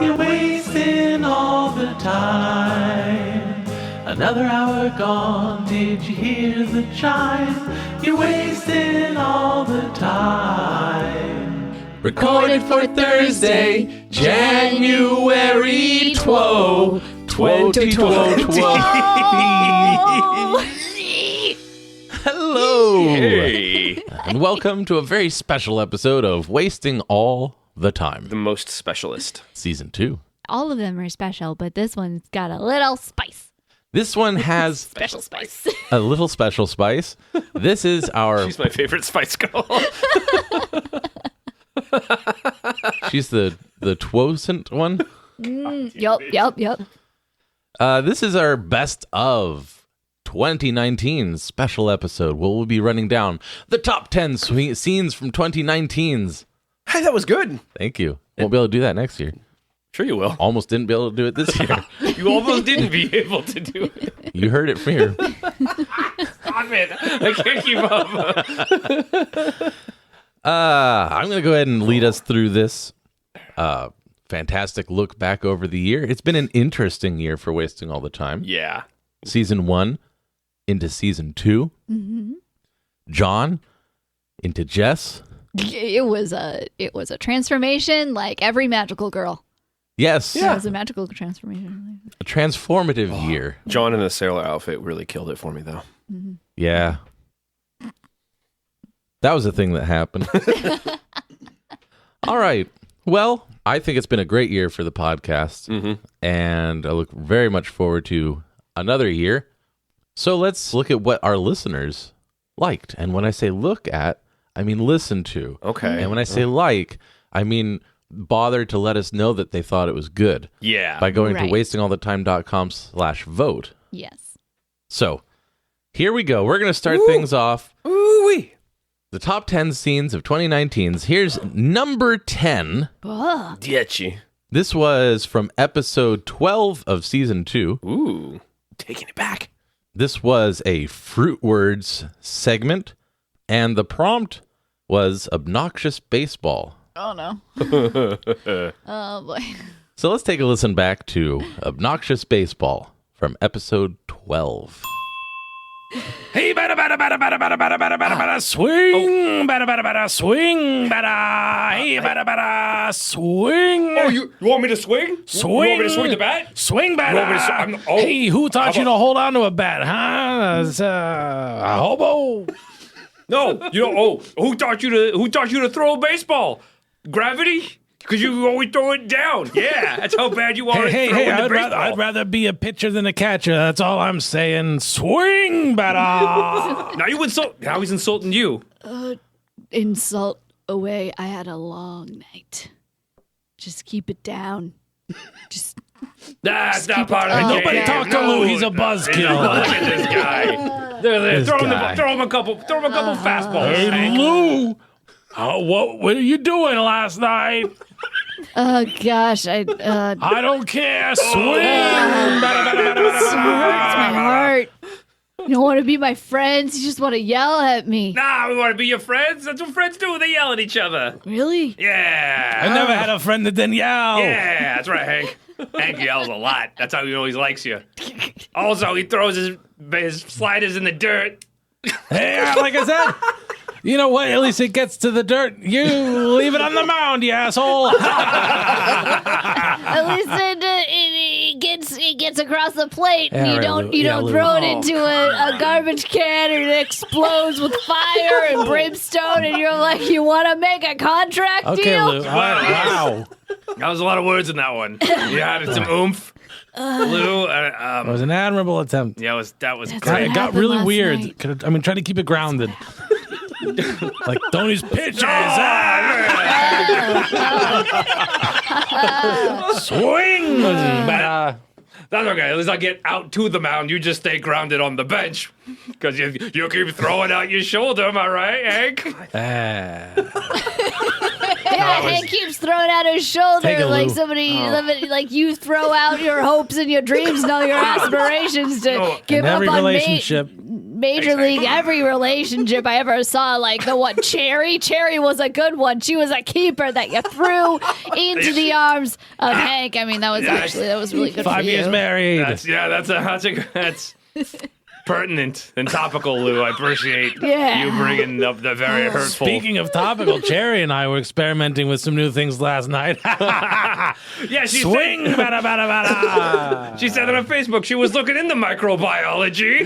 You're wasting all the time. Another hour gone, did you hear the chime? You're wasting all the time. Recorded for Thursday, January 12, 2012. Hello, Hey. and welcome to a very special episode of Wasting All the Time, The most specialist. Season 2. All of them are special, but this one's got a little spice. This one has Special spice. a little special spice. This is our... She's my favorite Spice Girl. She's the twosant one. Yup. This is our best of 2019 special episode. We'll be running down the top 10 scenes from 2019's. Hey, that was good. Thank you. Won't be able to do that next year. Sure you will. Almost didn't be able to do it this year. You almost didn't be able to do it. You heard it from here. Stop it. I can't keep up. I'm going to go ahead and lead us through this fantastic look back over the year. It's been an interesting year for Wasting All the Time. Yeah. Season 1 into Season 2. Mm-hmm. John into Jess. It was a transformation like every magical girl. Yes. It was a magical transformation. A transformative year. John in a sailor outfit really killed it for me, though. Mm-hmm. Yeah. That was a thing that happened. All right. Well, I think it's been a great year for the podcast, and I look very much forward to another year. So let's look at what our listeners liked. And when I say look at, I mean listen to. Okay. And when I say like, I mean bother to let us know that they thought it was good Yeah. by going to Right. wastingallthetime.com/vote. Yes. So here we go. We're going to start things off. Ooh-wee. The top 10 scenes of 2019's. Here's number 10. Ugh. Dietchi. This was from episode 12 of season 2. Ooh. Taking it back. This was a Fruit Words segment, and the prompt was Obnoxious Baseball. Oh, no. Oh, boy. So let's take a listen back to Obnoxious Baseball from episode 12. Hey, bada bada bada bada bada bada bada bada bada swing, bada bada bada swing, bada. Hey, bada bada swing. Oh, you want me to swing? Swing. You want me to swing the bat? Swing, bada. You want me to Hey, who taught you to hold on to a bat, huh? It's, a hobo. No, you don't. Oh, who taught you to throw a baseball? Gravity? Because you always throw it down. Yeah, that's how bad you are at throwing the baseball. I'd rather be a pitcher than a catcher. That's all I'm saying. Swing, bada. Now he's insulting you. Insult away. I had a long night. Just keep it down. Just That's not part of the game. Nobody talk to Lou. He's a buzzkill. Look at this guy. There, throw him a couple fastballs. Hey, Hank. Lou. What were you doing last night? oh gosh, I don't care. Swing. hurts my heart. You don't want to be my friends. You just want to yell at me. Nah, we want to be your friends. That's what friends do. They yell at each other. Really? Yeah. I never had a friend that didn't yell. Yeah, that's right, Hank. Hank yells a lot. That's how he always likes you. Also, he throws his sliders in the dirt. Hey, like I said, you know what? At least it gets to the dirt. You leave it on the mound, you asshole. At least it gets across the plate. And Yeah, you don't Lou. throw it into a garbage can and it explodes with fire and brimstone. And you're like, you want to make a contract Okay, deal? Lou. Wow. That was a lot of words in that one. You had some oomph. Lou, It was an admirable attempt. yeah, that was That's great. what It got happened really last weird. night. Try to keep it grounded. Like Tony's pitches. Swing. That's okay. At least I get out to the mound. You just stay grounded on the bench. Because you keep throwing out your shoulder. Am I right, Hank? Yeah, Hank keeps throwing out his shoulder Take it, like Lou. somebody, like you throw out your hopes and your dreams and all your aspirations to give In up every on relationship. Major League, every relationship I ever saw, like the one Cherry. Cherry was a good one. She was a keeper that you threw into the arms of Hank. I mean, that was really good. 5 years married. That's pertinent and topical, Lou. I appreciate Yeah. you bringing up the very hurtful. Speaking of topical, Cherry and I were experimenting with some new things last night. Yeah, she Swing, said, bada, bada, bada. she said it on Facebook. She was looking into microbiology.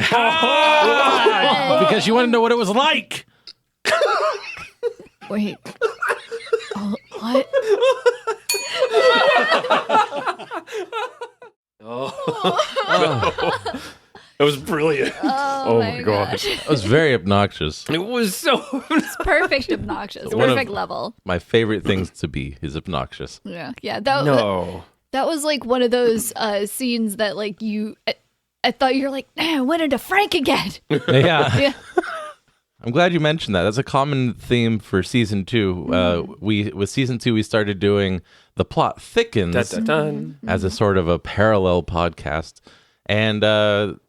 Because she wanted to know what it was like. Wait. Oh, what? It was brilliant. Oh my gosh. That was very obnoxious. It was so. Perfect obnoxious. One of- Perfect level. My favorite things to be is obnoxious. Yeah. Yeah. That was like one of those scenes that like I thought you were like, man, I went into Frank again. Yeah. Yeah. I'm glad you mentioned that. That's a common theme for season 2. With season 2, we started doing The Plot Thickens as a sort of a parallel podcast. And the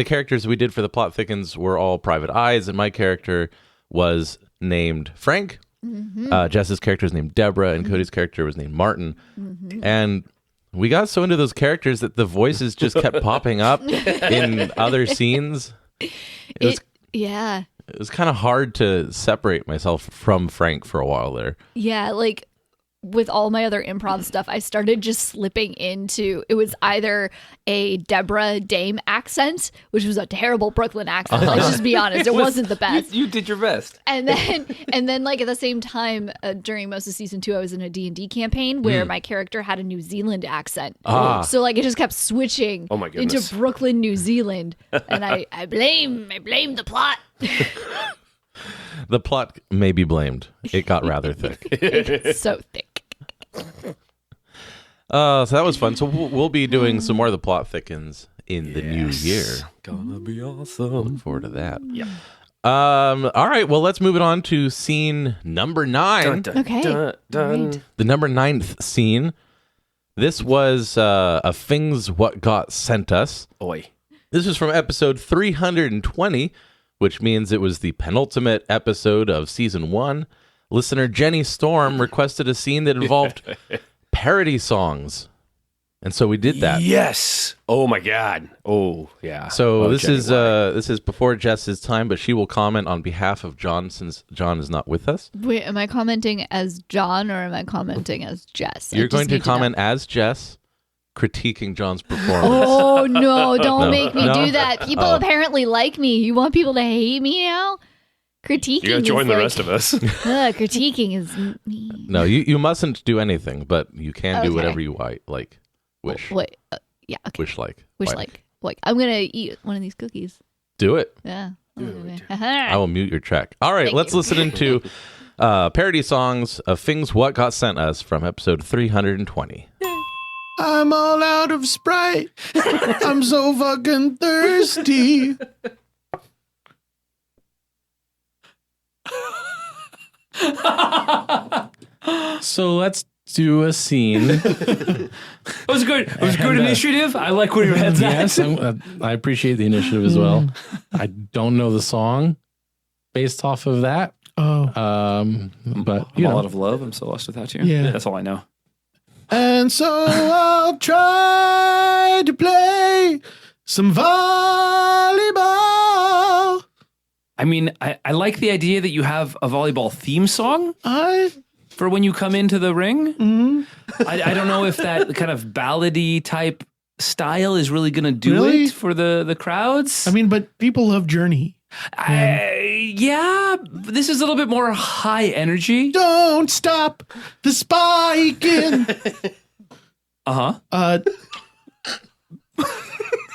characters we did for The Plot Thickens were all private eyes, and my character was named Frank. Jess's character was named Deborah, and Cody's character was named Martin. And we got so into those characters that the voices just kept popping up in other scenes. It was kind of hard to separate myself from Frank for a while there. Yeah, like with all my other improv stuff, I started just slipping into, it was either a Deborah Dame accent, which was a terrible Brooklyn accent. Let's just be honest, it wasn't the best. You did your best. And then like at the same time, during most of season 2, I was in a D&D campaign where my character had a New Zealand accent. So like it just kept switching into Brooklyn, New Zealand. And I blame the plot. The plot may be blamed. It got rather thick. It's so thick. So that was fun. So we'll be doing some more of The Plot Thickens in the new year. Gonna be awesome. Look forward to that. Yeah. All right. Well, let's move it on to scene number 9. Okay. Dun. The number 9th scene. This was a Things What Got Sent Us. Oi. This was from episode 320, which means it was the penultimate episode of season 1. Listener Jenny Storm requested a scene that involved parody songs. And so we did that. Yes. Oh my God. Oh yeah. So this is before Jess's time, but she will comment on behalf of John since John is not with us. Wait, am I commenting as John or am I commenting as Jess? You're going to comment as Jess, critiquing John's performance. Oh no, don't make me No? do that. People apparently like me. You want people to hate me now? Critiquing You gotta join is the like, rest of us. critiquing is me. No, you mustn't do anything, but you can do Okay. whatever you like. Wish. Wait, yeah, okay. Wish like. Wish Why? like. I'm gonna eat one of these cookies. Do it. Yeah. I will mute your track. All right, Thank let's you. listen into parody songs of Things What Got Sent Us from episode 320. I'm all out of Sprite. I'm so fucking thirsty. So let's do a scene. It was good. It was good initiative. I like where your head's Yes, at. I appreciate the initiative as well. I don't know the song based off of that. Oh. But I'm all out of love. I'm so lost without you. Yeah. That's all I know. And so I'll try to play some volleyball. I mean, I like the idea that you have a volleyball theme song I for when you come into the ring. I don't know if that kind of ballady type style is really going to do Really? it for the crowds. I mean, but people love Journey. Yeah, this is a little bit more high energy. Don't stop the spiking.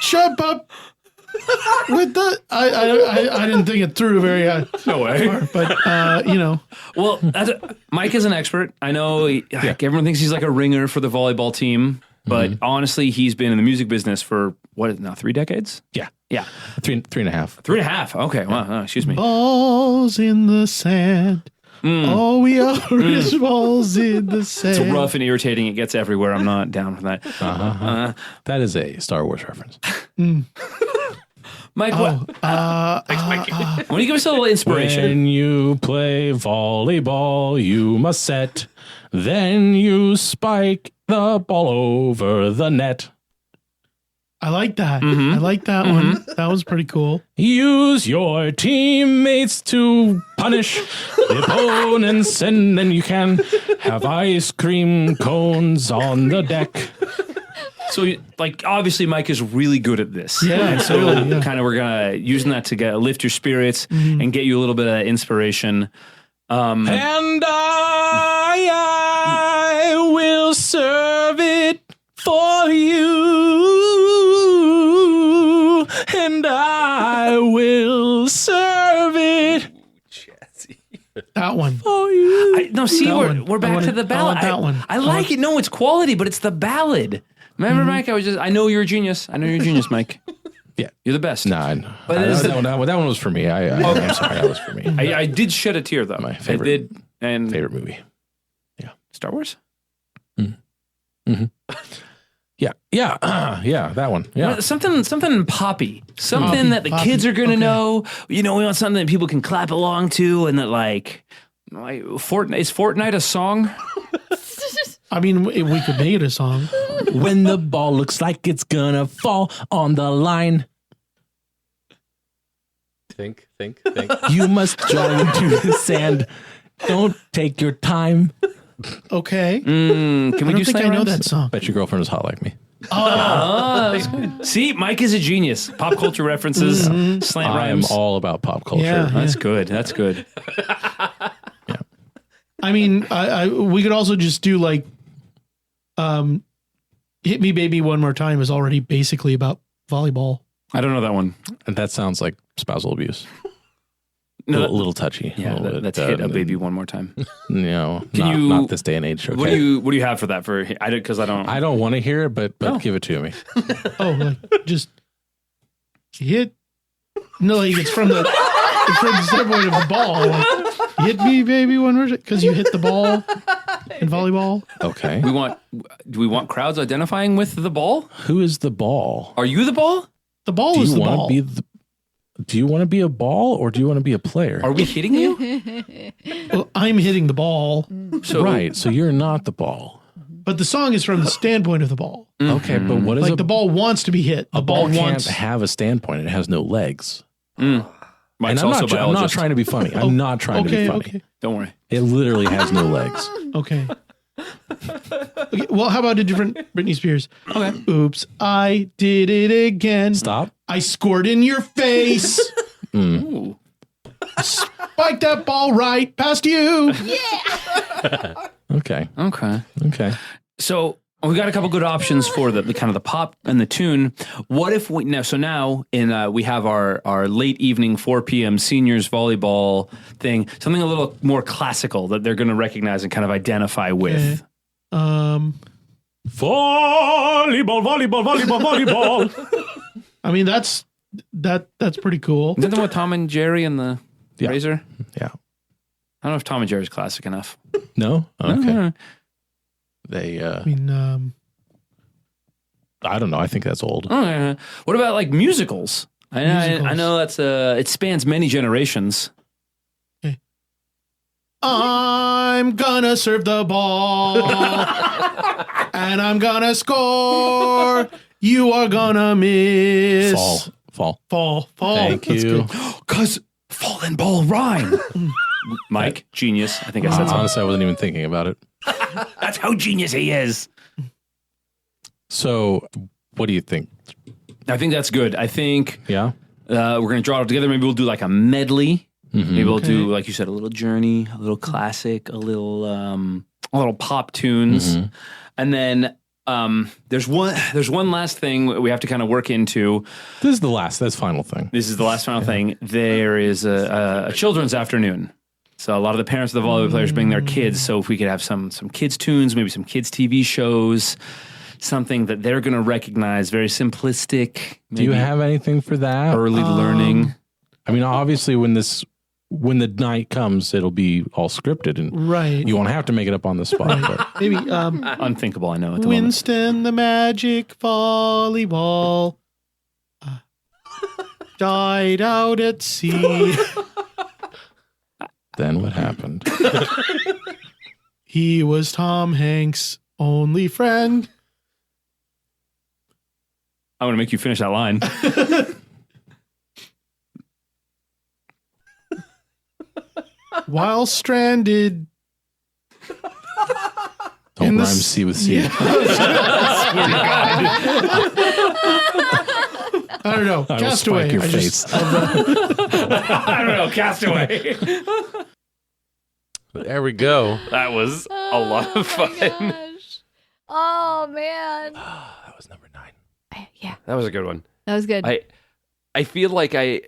Shut up with the. I didn't think it through very No way. far, but you know. Well, Mike is an expert. I know everyone thinks he's like a ringer for the volleyball team, but honestly, he's been in the music business for what now, 3 decades? yeah, Yeah, 3.5. 3.5. Okay, wow. Excuse me. Balls in the sand. All we are is balls in the sand. It's rough and irritating. It gets everywhere. I'm not down for that. That is a Star Wars reference. Mike, thanks, Mike. Why don't you give us a little inspiration? When you play volleyball, you must set. Then you spike the ball over the net. I like that. I like that one. That was pretty cool. Use your teammates to punish the opponents, and then you can have ice cream cones on the deck. So, like, obviously, Mike is really good at this. Yeah, and so kind of we're gonna using that to lift your spirits and get you a little bit of inspiration. And I will serve it for you, and I will serve it. That one. For you. We're back to the ballad. I like it. No, it's quality, but it's the ballad. Remember, Mike? I know you're a genius. Mike. Yeah, you're the best. Nah, but that one was for me. I'm sorry, that was for me. I did shed a tear though. My favorite. I did, and favorite movie. Yeah, Star Wars. Yeah, that one. Yeah, something poppy, something that the kids are gonna know. You know, we want something that people can clap along to, and that like Fortnite. Is Fortnite a song? I mean, we could make it a song. When the ball looks like it's gonna fall on the line. Think. You must jump into the sand. Don't take your time. Okay. Can we do? I know that song. Bet your girlfriend is hot like me. See, Mike is a genius. Pop culture references, slant rhymes. I am all about pop culture. Yeah. That's good. Yeah. I mean, we could also just do like, "Hit Me, Baby, One More Time" is already basically about volleyball. I don't know that one. And that sounds like spousal abuse. No, a little touchy. Yeah, let's hit a baby one more time. No, not this day and age. Okay. What do you have for that? Because I don't want to hear it, but give it to me. Like just hit. No, like it's from the standpoint of the ball. Like, hit me, baby, one more time, because you hit the ball in volleyball. Okay. Do we want crowds identifying with the ball? Who is the ball? Are you the ball? The ball is the ball. Do you want to be a ball or do you want to be a player? Are we hitting you? Well, I'm hitting the ball. So you're not the ball. But the song is from the standpoint of the ball. Okay, but what is like the ball wants to be hit. A ball can't have a standpoint. It has no legs. Mike's I'm also I'm not trying to be funny. I'm not trying to be funny. Okay. Don't worry. It literally has no legs. Okay. Well, how about a different Britney Spears? Okay. Oops, I did it again. Stop. I scored in your face. Ooh. Spike that ball right past you. Yeah. Okay. So we got a couple good options for the kind of the pop and the tune. What if we now we have our late evening 4 p.m. seniors volleyball thing, something a little more classical that they're going to recognize and kind of identify with. Volleyball. I mean, that's pretty cool. Is that the one with Tom and Jerry and the Razor? Yeah. I don't know if Tom and Jerry's classic enough. No? Okay. No. They, I mean, I don't know. I think that's old. What about like musicals? I know that's it spans many generations. Okay. I'm gonna serve the ball and I'm gonna score. You are gonna miss. Fall. Thank you. Because fall and ball rhyme. Mike, genius. I think I said something. Honestly, I wasn't even thinking about it. That's how genius he is. So, what do you think? I think that's good. I think we're going to draw it together. Maybe we'll do like a medley. Mm-hmm. Maybe we'll do, like you said, a little Journey, a little classic, a little pop tunes. Mm-hmm. And then there's one last thing we have to kind of work into. This is the last. That's final thing. This is the last final thing. There is a children's afternoon. So a lot of the parents of the volleyball players bring their kids. So if we could have some kids tunes, maybe some kids TV shows, something that they're going to recognize, very simplistic. Do you have anything for that? Early learning. I mean, obviously, when the night comes, it'll be all scripted, and you won't have to make it up on the spot. But. Maybe unthinkable. I know. At the Winston moment. the Magic Volleyball. died out at sea. Then what happened? He was Tom Hanks' only friend. I want to make you finish that line. While stranded. Don't rhyme C with C. Yeah. I don't know. Castaway. Your face. I don't know. Castaway. There we go. That was a lot of fun. Gosh. Oh man. That was number 9. Yeah, That was a good one. that was good. I feel like I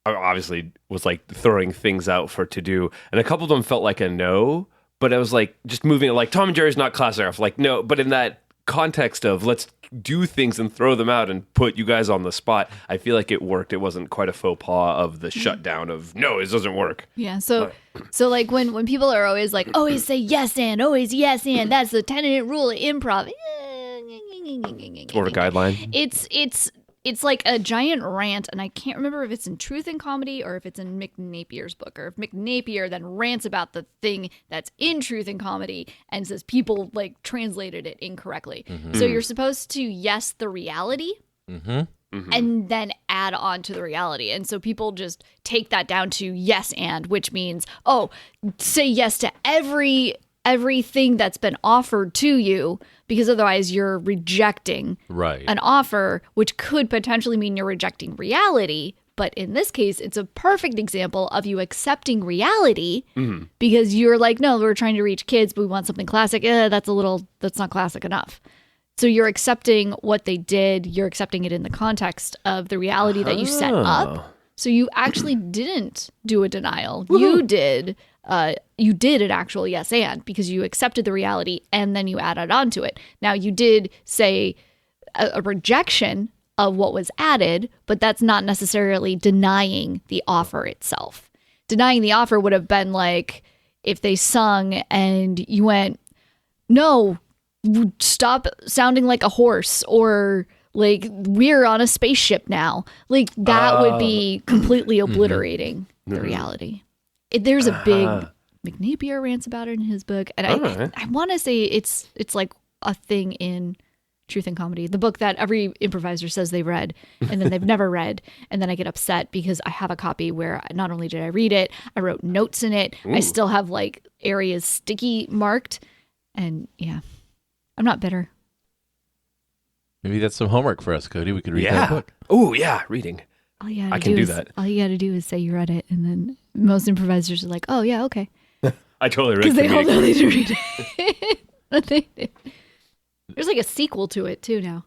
obviously was like throwing things out for to do, and a couple of them felt like a no, but I was like just moving it like Tom and Jerry's not classic enough. Like no, but in that context of let's do things and throw them out and put you guys on the spot, I feel like it worked. It wasn't quite a faux pas of the shutdown of no, it doesn't work. Yeah, so like when people are always like, always say yes and, always yes and, that's the tenet rule of improv. Or a guideline. It's like a giant rant, and I can't remember if it's in Truth and Comedy or if it's in Mick Napier's book, or if Mick Napier then rants about the thing that's in Truth and Comedy and says people like translated it incorrectly. Mm-hmm. So you're supposed to yes the reality. Mm-hmm. Mm-hmm. And then add on to the reality. And so people just take that down to yes and, which means, say yes to everything that's been offered to you, because otherwise you're rejecting an offer, which could potentially mean you're rejecting reality. But in this case, it's a perfect example of you accepting reality because you're like, no, we're trying to reach kids, but we want something classic. That's not classic enough. So you're accepting what they did. You're accepting it in the context of the reality that you set up. So you actually didn't do a denial. Woo-hoo. You did an actual yes and, because you accepted the reality and then you added on to it. Now you did say a rejection of what was added, but that's not necessarily denying the offer itself. Denying the offer would have been like if they sung and you went, no, stop sounding like a horse, or like we're on a spaceship now. Like that would be completely obliterating the reality. There's a big McNapier rants about it in his book, and I want to say it's like a thing in Truth and Comedy, the book that every improviser says they've read and then they've never read, and then I get upset because I have a copy where not only did I read it, I wrote notes in it. Ooh. I still have like areas sticky marked, and yeah, I'm not bitter. Maybe that's some homework for us, Cody. We could read that book. Oh yeah, reading. I can do that. All you got to do is say you read it, and then most improvisers are like, "Oh yeah, okay." I totally read it because they all know they to read it. There's like a sequel to it too now.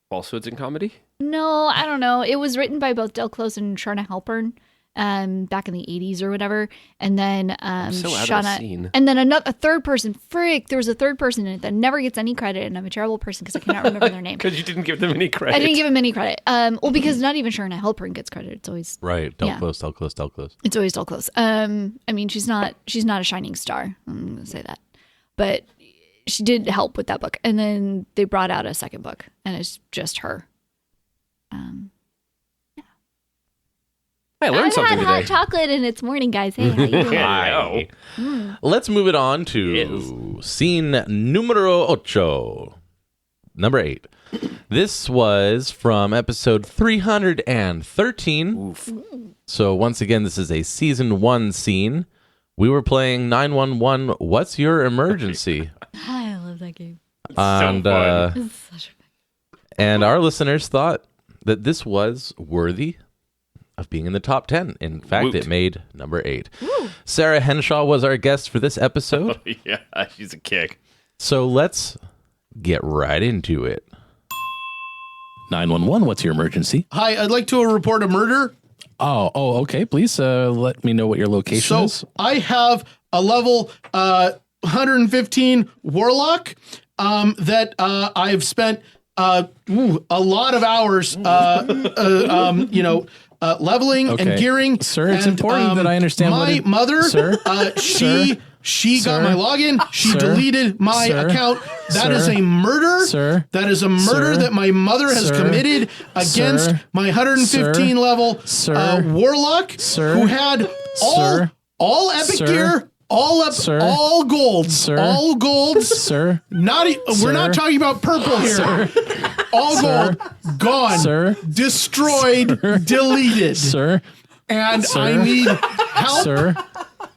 Falsehoods in Comedy? No, I don't know. It was written by both Del Close and Sharna Halpern back in the 80s or whatever, and then Shauna, and then a third person. There was a third person in it that never gets any credit, and I'm a terrible person because I cannot remember their name. Because you didn't give them any credit. I didn't give them any credit. Well, because not even Sharna Halpern gets credit. It's always Del Close. It's always Del Close. I mean, she's not a shining star. I'm gonna say that, but she did help with that book, and then they brought out a second book, and it's just her. I learned something today. Hot chocolate and it's morning, guys. Hey, how you doing? Hi. Let's move it on to scene numero 8. Number 8. This was from episode 313. Oof. So once again, this is a season 1 scene. We were playing 911. What's your emergency? I love that game. And, so fun. And our listeners thought that this was worthy of being in the top 10. In fact, It made number 8. Woo. Sarah Henshaw was our guest for this episode. Oh, yeah, she's a kick. So let's get right into it. 911, what's your emergency? Hi, I'd like to report a murder. Oh, okay. Please let me know what your location is. So I have a level 115 warlock that I've spent a lot of hours, leveling and gearing. Sir, it's important that I understand my mother. Sir, she She got my login. She deleted my account. That is a murder. Sir. That is a murder that my mother has committed against my 115 level warlock who had all epic gear, all golds, all golds. Sir. We're not talking about purple here. All gold, gone, destroyed, deleted. Sir. And I need help. Sir.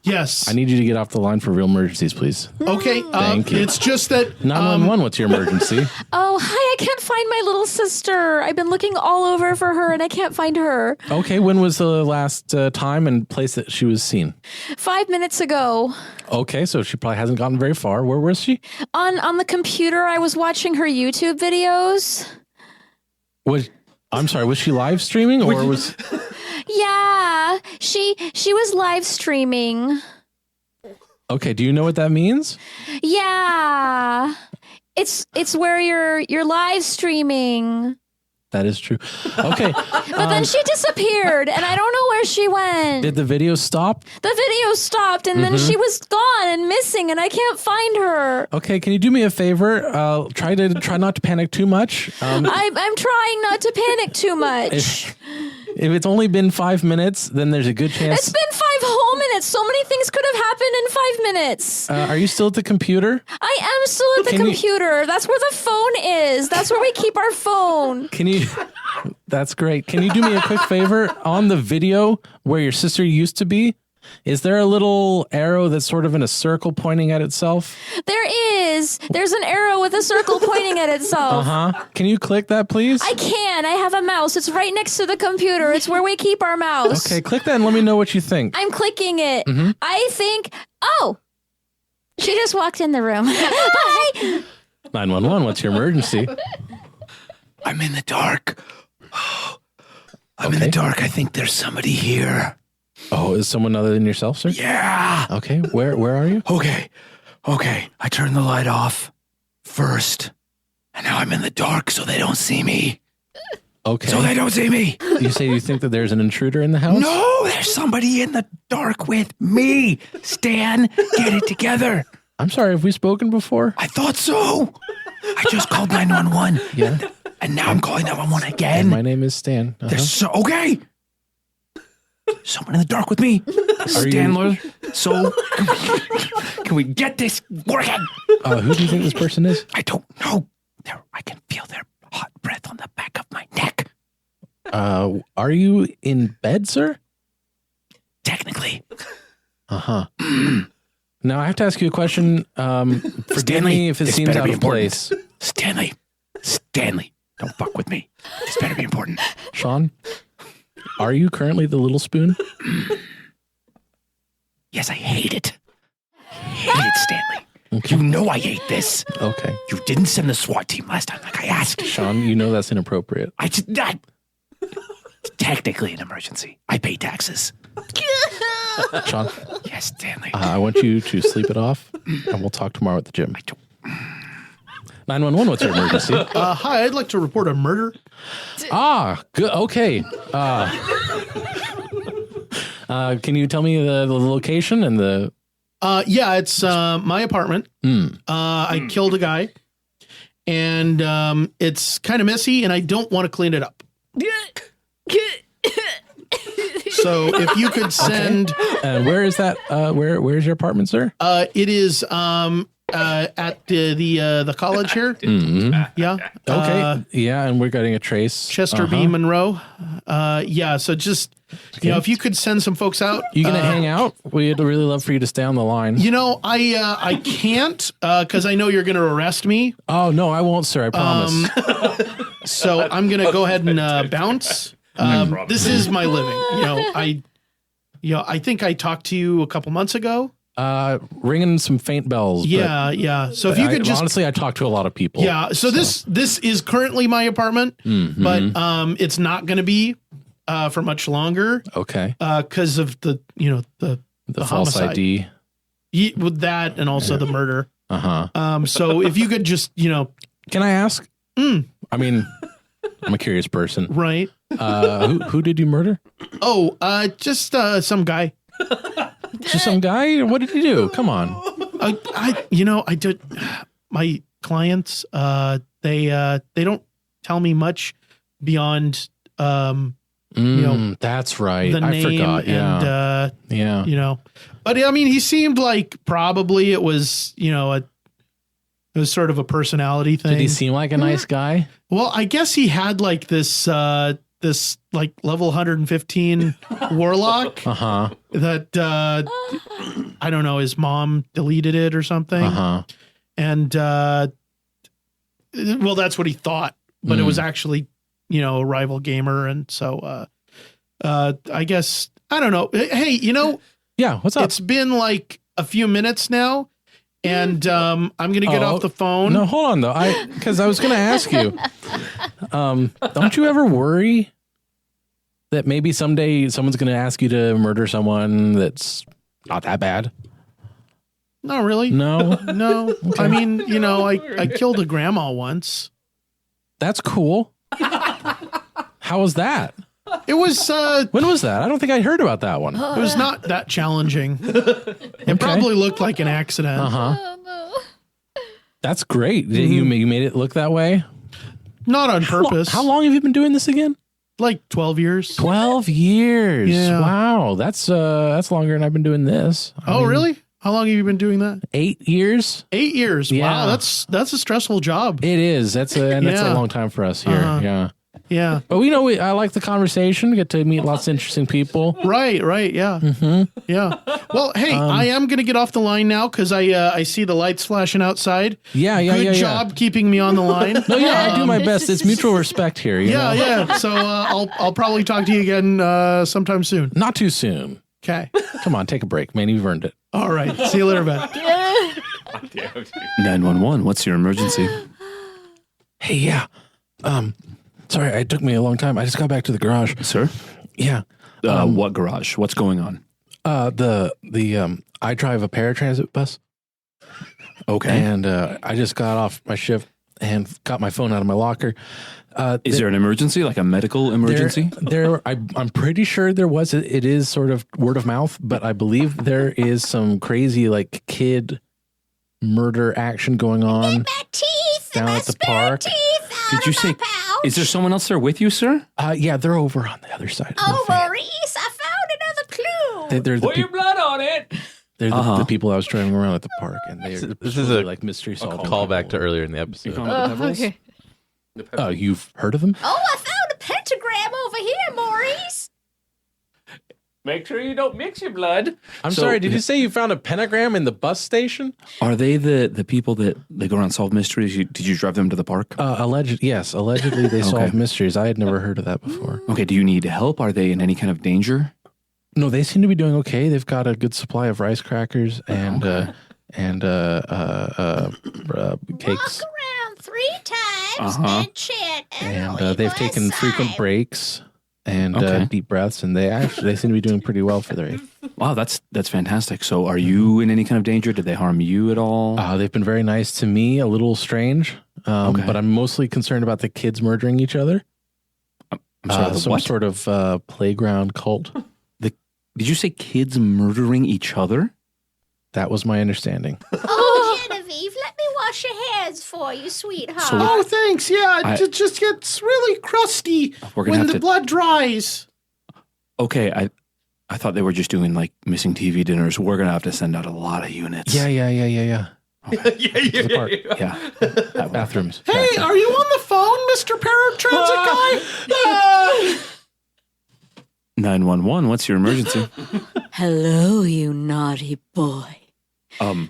Yes. I need you to get off the line for real emergencies, please. Okay. Thank you. It's just that 911, what's your emergency? Oh, hi. I can't find my little sister. I've been looking all over for her and I can't find her. Okay. When was the last time and place that she was seen? 5 minutes ago. Okay. So she probably hasn't gotten very far. Where was she? On the computer. I was watching her YouTube videos. I'm sorry. Was she live streaming or was... Yeah, she was live streaming. Okay, do you know what that means? Yeah. It's where you're live streaming. That is true. Okay. But then she disappeared and I don't know where she went. Did the video stop? The video stopped and then she was gone and missing and I can't find her. Okay, can you do me a favor? Try not to panic too much. I'm trying not to panic too much. If it's only been 5 minutes, then there's a good chance. It's been 5 whole minutes. So many things could have happened in 5 minutes. Are you still at the computer? I am still at the computer. That's where the phone is. That's where we keep our phone. That's great. Can you do me a quick favor? On the video where your sister used to be, is there a little arrow that's sort of in a circle pointing at itself? There is. There's an arrow with a circle pointing at itself. Can you click that, please? I can. I have a mouse. It's right next to the computer. It's where we keep our mouse. Okay, click that and let me know what you think. I'm clicking it. I think... Oh! She just walked in the room. Bye! 911, what's your emergency? I'm in the dark. I'm in the dark. I think there's somebody here. Oh, is someone other than yourself, sir? Yeah. Okay, where are you? Okay. I turned the light off first, and now I'm in the dark so they don't see me. Okay. So they don't see me. You say you think that there's an intruder in the house? No, there's somebody in the dark with me. Stan, get it together. I'm sorry, have we spoken before? I thought so. I just called 911. Yeah. And now I'm calling 911 again. And my name is Stan. There's okay. Someone in the dark with me. Stanler. So can we get this working? Who do you think this person is? I don't know. I can feel their hot breath on the back of my neck. Are you in bed, sir? Technically. Now I have to ask you a question. Forgive Stanley, me if it seems out of place. Stanley, don't fuck with me. This better be important. Sean, are you currently the little spoon? Yes, I hate it. Stanley. Okay. You know I hate this. Okay. You didn't send the SWAT team last time like I asked. Sean, you know that's inappropriate. I did not. It's technically an emergency. I pay taxes. Sean? Yes, Stanley. I want you to sleep it off, and we'll talk tomorrow at the gym. 911, what's your emergency? Hi, I'd like to report a murder. Good. Okay. Can you tell me the location and the... Yeah, it's my apartment. I killed a guy, and it's kind of messy, and I don't want to clean it up. So if you could send... And where is that? Where's your apartment, sir? It is at the college here. Yeah. Okay. Yeah, and we're getting a trace. Chester B. Monroe. Yeah, so just... You know, if you could send some folks out. You gonna hang out? We'd really love for you to stay on the line. You know, I can't because I know you're going to arrest me. Oh no, I won't, sir. I promise. So I'm going to go ahead and bounce. This is my living. I think I talked to you a couple months ago. Ringing some faint bells. Yeah. So if you could just honestly, I talked to a lot of people. Yeah. So this is currently my apartment, but it's not going to be. For much longer. Okay. Because of the false homicide. ID. With that and also the murder. So if you could just, Can I ask? I mean, I'm a curious person. Right. Who did you murder? Oh, just some guy. Just some guy? What did he do? Come on. I did. My clients, they don't tell me much beyond, that's right. the name forgot. Yeah. and, but I mean, he seemed like probably it was, it was sort of a personality thing. Did he seem like a nice guy? Well, I guess he had like this like level 115 warlock that I don't know, his mom deleted it or something. And well, that's what he thought, but it was actually, a rival gamer. And so I guess, I don't know. Hey, yeah, what's up? It's been like a few minutes now. And I'm going to get off the phone. No, hold on, though. Because I was going to ask you, don't you ever worry that maybe someday someone's going to ask you to murder someone that's not that bad? Not really. No? No. Okay. I mean, I killed a grandma once. That's cool. How was that? It was... when was that? I don't think I heard about that one. It was not that challenging. It probably looked like an accident. Oh, no. That's great. You made it look that way? Not on purpose. How long have you been doing this again? Like 12 years. 12 years. Yeah. Wow. That's longer than I've been doing this. I mean, really? How long have you been doing that? 8 years. 8 years. Yeah. Wow. That's a stressful job. It is. That's a long time for us here. Yeah. Yeah. But I like the conversation. Get to meet lots of interesting people. Right. Yeah. Mm-hmm. Yeah. Well, hey, I am going to get off the line now because I see the lights flashing outside. Good job keeping me on the line. No, I do my best. It's mutual respect here. You know? Yeah. So I'll probably talk to you again sometime soon. Not too soon. Okay. Come on, take a break, man. You've earned it. All right. See you later, Ben. 911. What's your emergency? Hey, yeah. Sorry, it took me a long time. I just got back to the garage. Sir? Yeah. What garage? What's going on? I drive a paratransit bus. Okay. And I just got off my shift and got my phone out of my locker. Is there an emergency, like a medical emergency? I'm pretty sure there was. It is sort of word of mouth, but I believe there is some crazy like kid murder action going on down at the park. Did you say? Is there someone else there with you, sir? Yeah, they're over on the other side. Oh, Maurice, I found another clue. They're the Put your blood on it. They're the people I was driving around at the park, and this is a like mystery solved callback to earlier in the episode. Okay. You've heard of them? Oh, I found a pentagram over here, Maurice. Make sure you don't mix your blood. I'm sorry, did you say you found a pentagram in the bus station? Are they the people that they go around and solve mysteries? Did you drive them to the park? Yes. Allegedly, they solve mysteries. I had never heard of that before. Okay, do you need help? Are they in any kind of danger? No, they seem to be doing okay. They've got a good supply of rice crackers and cakes. Walk around 3 times and chant. And they've taken frequent breaks and deep breaths, and they seem to be doing pretty well for their age. Wow, that's fantastic. So are you in any kind of danger? Did they harm you at all? They've been very nice to me, a little strange, but I'm mostly concerned about the kids murdering each other. I'm sorry, some sort of playground cult. Did you say kids murdering each other? That was my understanding. Oh, Genevieve, let me wash your hands for you, sweetheart. Thanks. Yeah, it just gets really crusty when the blood dries. Okay, I thought they were just doing like missing TV dinners. We're gonna have to send out a lot of units. Yeah. Okay. Yeah. Bathrooms. Hey, are you on the phone, Mr. Paratransit guy? 911, what's your emergency? Hello, you naughty boy.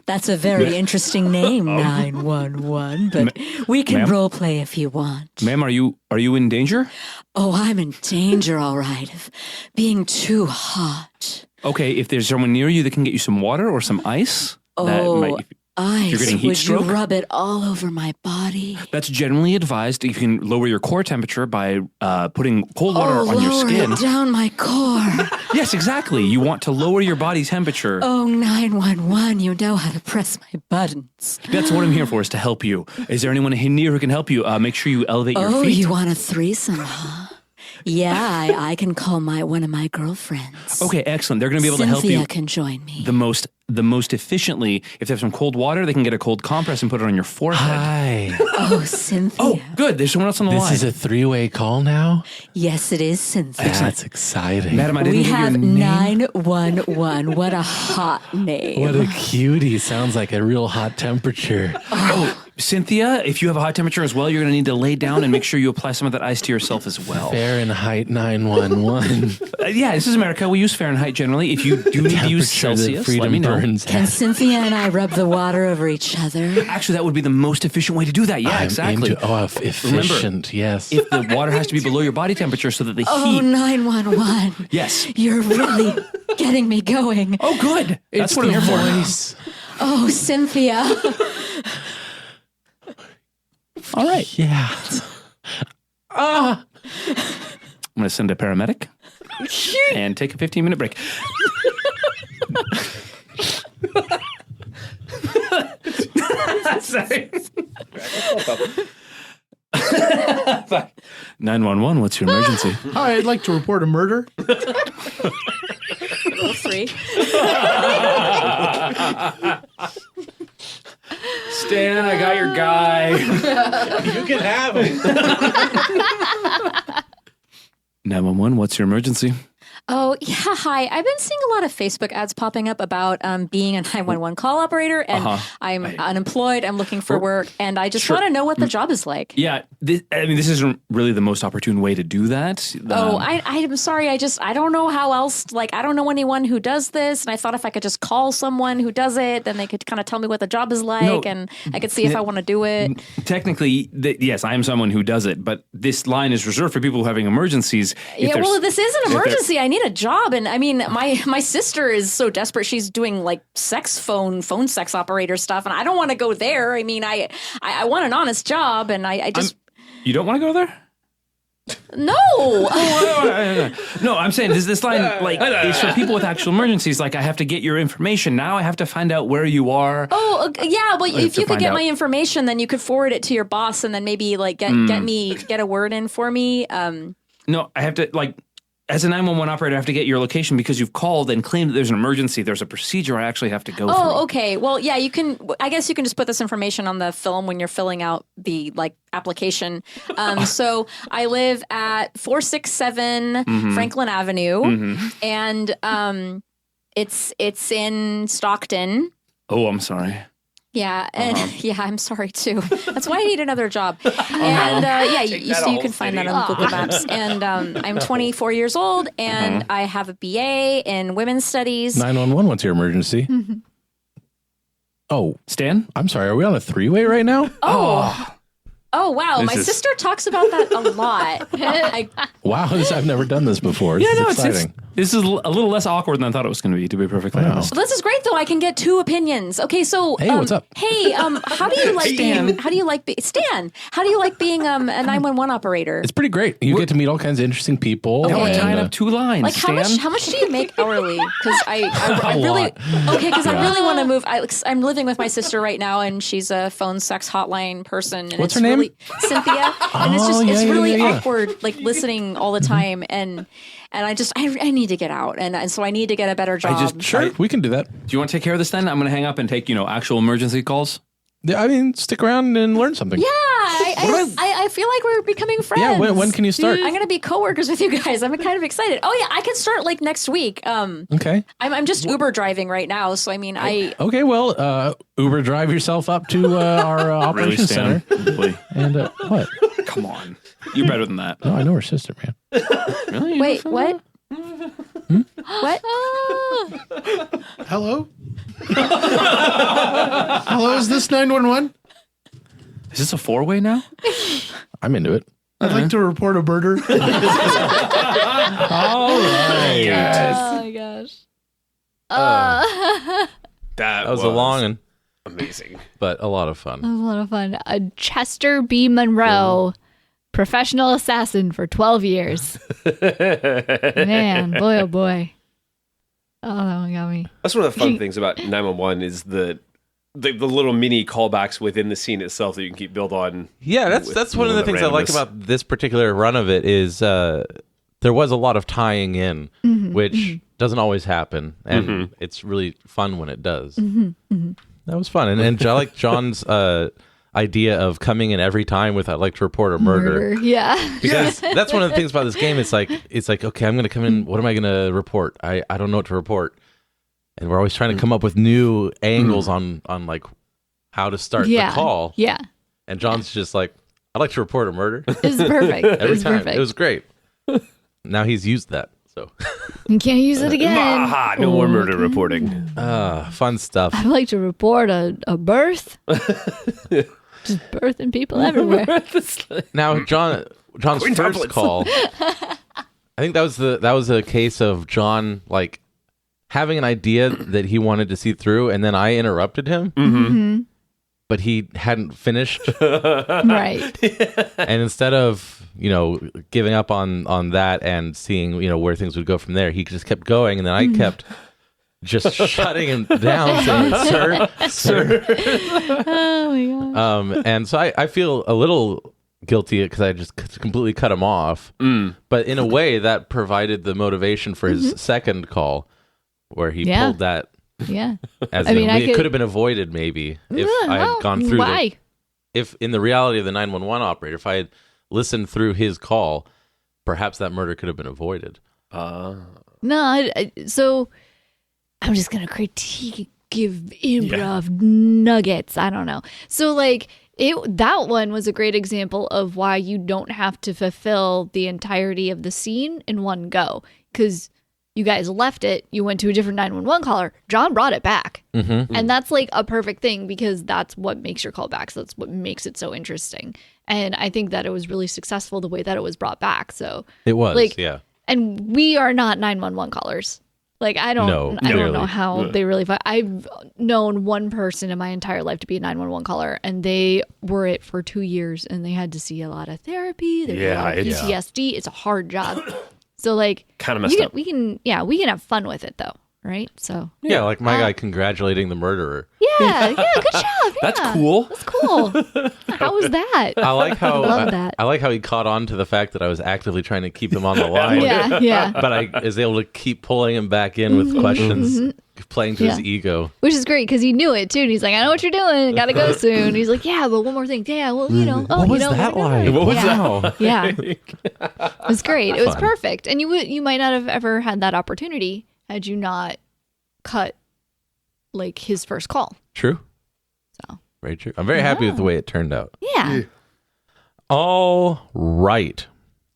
That's a very interesting name, 911, but we can role play if you want. Ma'am, are you in danger? Oh, I'm in danger, all right, of being too hot. Okay, if there's someone near you that can get you some water or some ice, ice, you're getting heat would stroke? you rub it all over my body? That's generally advised. You can lower your core temperature by putting cold water on your skin. Lower it down my core. Yes, exactly. You want to lower your body temperature. Oh, 911, you know how to press my buttons. That's what I'm here for, is to help you. Is there anyone near who can help you? Make sure you elevate your feet. Oh, you want a threesome, huh? Yeah, I can call one of my girlfriends. Okay, excellent. They're going to be able to help you. Cynthia can join me. The most efficiently. If they have some cold water, they can get a cold compress and put it on your forehead. Hi. Oh, Cynthia. Oh, good. There's someone else on the line. This is a 3-way call now? Yes, it is Cynthia. That's exciting. Madam, I didn't We get your have name. 911. What a hot name. What a cutie. Sounds like a real hot temperature. Oh, Cynthia, if you have a hot temperature as well, you're going to need to lay down and make sure you apply some of that ice to yourself as well. Fahrenheit 911. Yeah, this is America. We use Fahrenheit generally. If you do need to use Celsius, let me know. Can Cynthia and I rub the water over each other? Actually, that would be the most efficient way to do that. Yeah, exactly. Efficient, Remember, yes. If the water has to be below your body temperature so that the Oh, heat... 911. Yes. You're really getting me going. Oh, good. That's what I'm here for. Oh, Cynthia. All right. Yeah. I'm going to send a paramedic and take a 15-minute break. Sorry. 911, what's your emergency? Hi, I'd like to report a murder. Free. Stan, I got your guy. You can have him. 911, what's your emergency? Oh, yeah. Hi. I've been seeing a lot of Facebook ads popping up about being a 911 call operator, and I'm unemployed. I'm looking for work, and I just want to know what the job is like. Yeah. This isn't really the most opportune way to do that. I'm sorry. I don't know how else. Like, I don't know anyone who does this, and I thought if I could just call someone who does it, then they could kind of tell me what the job is like, and I could see if I want to do it. Technically, yes, I am someone who does it, but this line is reserved for people having emergencies. This is an emergency. I need a job, and I mean, my sister is so desperate. She's doing like phone sex operator stuff, and I don't want to go there. I mean, I want an honest job, and I just you don't want to go there. No. No, I'm saying this line is for people with actual emergencies. Like, I have to get your information now. I have to find out where you are. Oh, yeah. Well, if you could get my information, then you could forward it to your boss, and then maybe like get a word in for me. No, I have to as a 911 operator, I have to get your location because you've called and claimed that there's an emergency. There's a procedure I actually have to go through. Oh, okay. Well, yeah, you can. I guess you can just put this information on the film when you're filling out the application. So I live at 467 Franklin Avenue, and it's in Stockton. Oh, I'm sorry. Yeah, and I'm sorry too. That's why I need another job. And you can find that on Google Maps. And I'm 24 years old, and I have a BA in women's studies. 911, what's your emergency? Oh, Stan? I'm sorry. Are we on a 3-way right now? Oh, wow. My sister talks about that a lot. Wow, I've never done this before. This is exciting. This is a little less awkward than I thought it was going to be perfectly honest. Well, this is great, though. I can get two opinions. Okay, so... Hey, what's up? Hey, how do you like Stan? How do you like... Stan, how do you like being a 911 operator? It's pretty great. You get to meet all kinds of interesting people. Okay. Now we're tying up two lines, like, Stan. how much do you make hourly? Because I really... Okay, because I really want to move. I'm living with my sister right now, and she's a phone sex hotline person. And What's her name? Really, Cynthia. And it's really awkward, like, listening all the time, and I need to get out, and so I need to get a better job. Sure, we can do that. Do you want to take care of this then? I'm going to hang up and take, actual emergency calls. Yeah, I mean, stick around and learn something. Yeah, I feel like we're becoming friends. Yeah, when can you start? I'm going to be coworkers with you guys. I'm kind of excited. Oh yeah, I can start like next week. Okay. I'm just Uber driving right now, so I mean, Okay, well, Uber drive yourself up to our operations center. And what? Come on, you're better than that. No, I know her sister, man. Really? Wait, what? What? Hello? Hello, is this 911? Is this a 4-way now? I'm into it. I'd like to report a murder. All right. Yes. Oh my gosh. That was a long one. Amazing. But a lot of fun. That was a lot of fun. Chester B. Monroe, professional assassin for 12 years. Man, boy, oh boy. Oh, that one got me. That's one of the fun things about 911 is the little mini callbacks within the scene itself that you can keep build on. Yeah, that's one of the things I like about this particular run of it is there was a lot of tying in, which doesn't always happen, and it's really fun when it does. That was fun, and I like John's idea of coming in every time with "I'd like to report a murder." Yeah, because that's one of the things about this game. It's like okay, I'm going to come in. What am I going to report? I don't know what to report, and we're always trying to come up with new angles on like how to start the call. Yeah, and John's just like, "I'd like to report a murder." It's perfect. Every time. Perfect. It was great. Now he's used that, so you can't use it again. Aha, no more murder reporting. Fun stuff. I'd like to report a birth. Just birthing people everywhere. Now, John's first call, I think that was a case of John like having an idea that he wanted to see through, and then I interrupted him. But he hadn't finished. Right. And instead of, giving up on that and seeing, where things would go from there, he just kept going. And then I kept just shutting him down, saying, sir. Oh, my gosh. And so I feel a little guilty because I just completely cut him off. But in a way, that provided the motivation for his second call, where he pulled that. Yeah. It could have been avoided maybe if I had gone through if in the reality of the 911 operator, if I had listened through his call, perhaps that murder could have been avoided. No, so I'm just going to give improv nuggets. I don't know. So that one was a great example of why you don't have to fulfill the entirety of the scene in one go, because you guys left it, you went to a different 911 caller, John brought it back. And that's like a perfect thing, because that's what makes your callbacks. That's what makes it so interesting. And I think that it was really successful the way that it was brought back. So it was, yeah. And we are not 911 callers. I don't know how they really find. I've known one person in my entire life to be a 911 caller, and they were it for 2 years, and they had to see a lot of therapy. They had a lot of PTSD. It's a hard job. So kind of messed up. We can have fun with it though, right? So like my guy congratulating the murderer. Yeah, good job. Yeah. That's cool. That's cool. How was that? I like how love that. I like how he caught on to the fact that I was actively trying to keep him on the line. Yeah. But I was able to keep pulling him back in with questions, playing to his ego. Which is greait because he knew it too. And he's like, I know what you're doing. Gotta go soon. He's like, yeah, but one more thing. Yeah, well, what was that like? What was that? Yeah. It was great. It was perfect. And you might not have ever had that opportunity had you not cut his first call. True. So very true. I'm very happy with the way it turned out. Yeah. All right.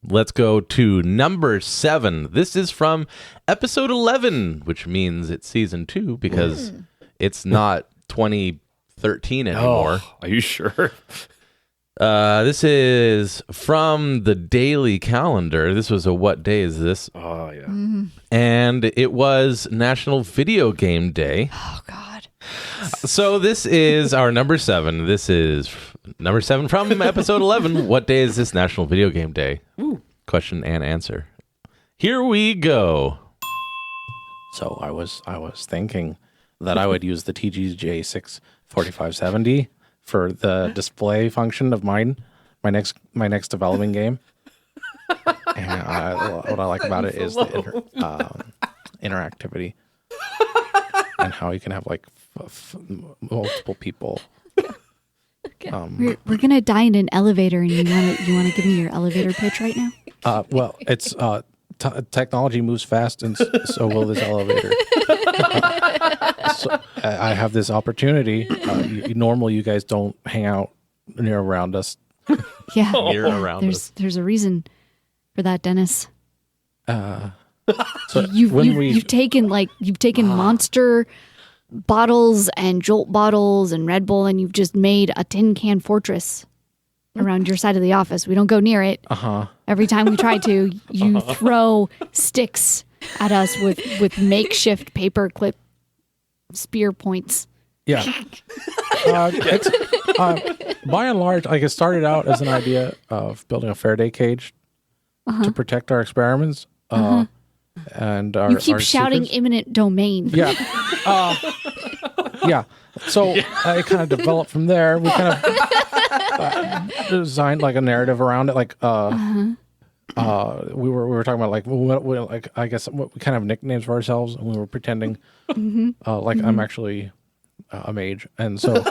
Let's go to number 7. This is from episode 11, which means it's season 2 because it's not 2013 anymore. Oh, are you sure? This is from the daily calendar. This was a what day is this? Oh, yeah. And it was National Video Game Day. Oh, God. So this is our number 7. This is number 7 from episode 11. What day is this National Video Game Day? Ooh. Question and answer. Here we go. So I was thinking that I would use the TGJ 64570 for the display function of my next developing game. And what I like about it is the interactivity and how you can have multiple people. We're gonna die in an elevator, and you want to give me your elevator pitch right now? Well, it's technology moves fast, and so will this elevator. So I have this opportunity. Normally, you guys don't hang out near around us. Yeah, near around us. There's a reason for that, Dennis. So you've taken Monster bottles and Jolt bottles and Red Bull, and you've just made a tin can fortress around your side of the office. We don't go near it. Every time we try to, you throw sticks at us with makeshift paperclip spear points. Yeah. It's, by and large, it started out as an idea of building a Faraday cage to protect our experiments. And you keep our shouting secrets. imminent domain. Yeah. Yeah. So it kind of developed from there. We kind of designed a narrative around it. we were talking about like like I guess what we kind of nicknames for ourselves, and we were pretending like I'm actually a mage, and so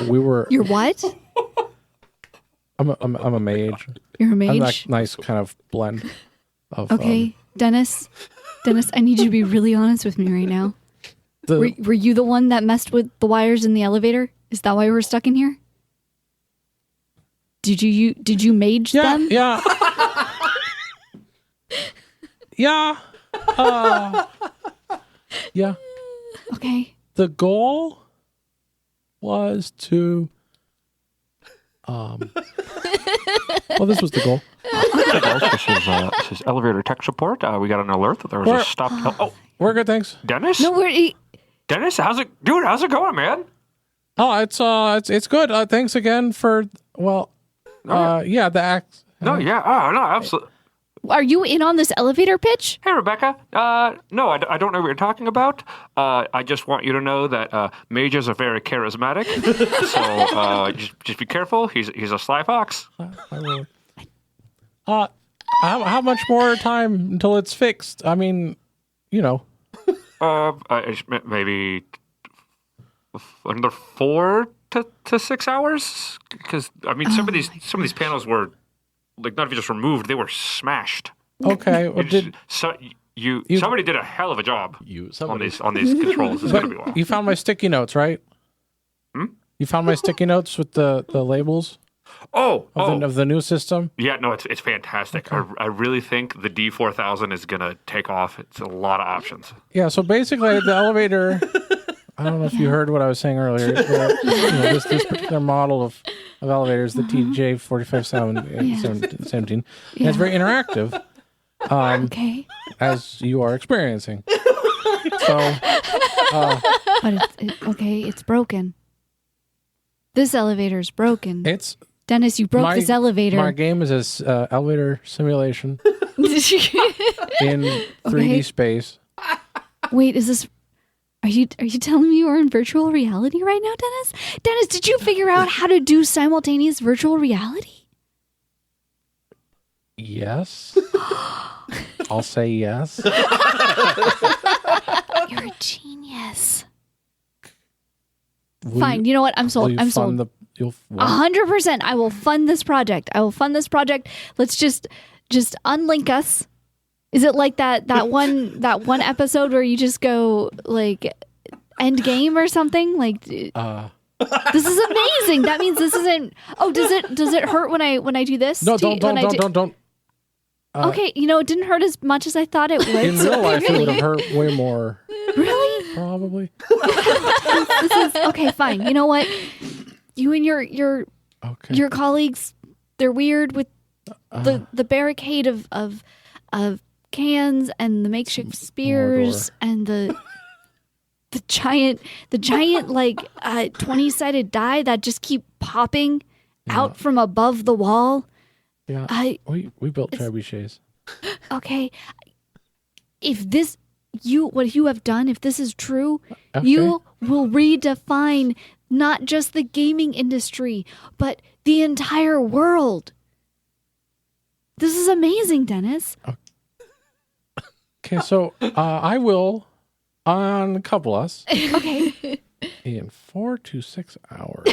we were. You're what? I'm a mage. You're a mage. I'm that nice kind of blend of. Okay, Dennis, I need you to be really honest with me right now. Were you the one that messed with the wires in the elevator? Is that why we're stuck in here? Did you mage them? Yeah. Yeah. Yeah. Okay. The goal was to well, this was the goal. Hey guys, this is elevator tech support. We got an alert that there was a stop. We're good, thanks. Dennis? No, Dennis, how's it going, man? Oh, it's good. Thanks again for yeah, the act. No, absolutely. are you in on this elevator pitch? Hey, Rebecca. No, I don't know what you're talking about. I just want you to know that mages are very charismatic. So just be careful. He's a sly fox. I will. How much more time until it's fixed? I mean, you know. Maybe another 4 to 6 hours. Because I mean, some of these panels were like not even just removed; they were smashed. Okay. Well, somebody did a hell of a job on these controls. It's gonna be a while. You found my sticky notes, right? You found my sticky notes with the labels. Of the new system. Yeah, no, it's fantastic. Okay. I really think the D4000 is gonna take off. It's a lot of options. Yeah. So basically, the elevator. I don't know if you heard what I was saying earlier. This particular model of elevators, the TJ 4517, and it's very interactive. Okay. As you are experiencing. So. But it's broken. This elevator is broken. Dennis, you broke this elevator. My game is a elevator simulation in 3D space. Wait, is this? Are you telling me you're in virtual reality right now, Dennis? Dennis, did you figure out how to do simultaneous virtual reality? Yes. I'll say yes. You're a genius. Fine. You know what? I'm sold. I'm sold. 100%. I will fund this project. Let's just unlink us. Is it like that one episode where you just go like end game or something? Like this is amazing. That means this isn't. Oh, does it hurt when I do this? No, don't. Okay, it didn't hurt as much as I thought it would. In real life, it would have hurt way more. Really? Probably. This is okay. Fine. You know what? You and your colleagues, they're weird with the barricade of cans and the makeshift spears and the giant like 20-sided die that just keep popping out from above the wall. Yeah, we built trebuchets. Okay, if what you have done, if this is true, you will redefine not just the gaming industry, but the entire world. This is amazing, Dennis. Okay, so I will uncouple us. Okay. In 4 to 6 hours.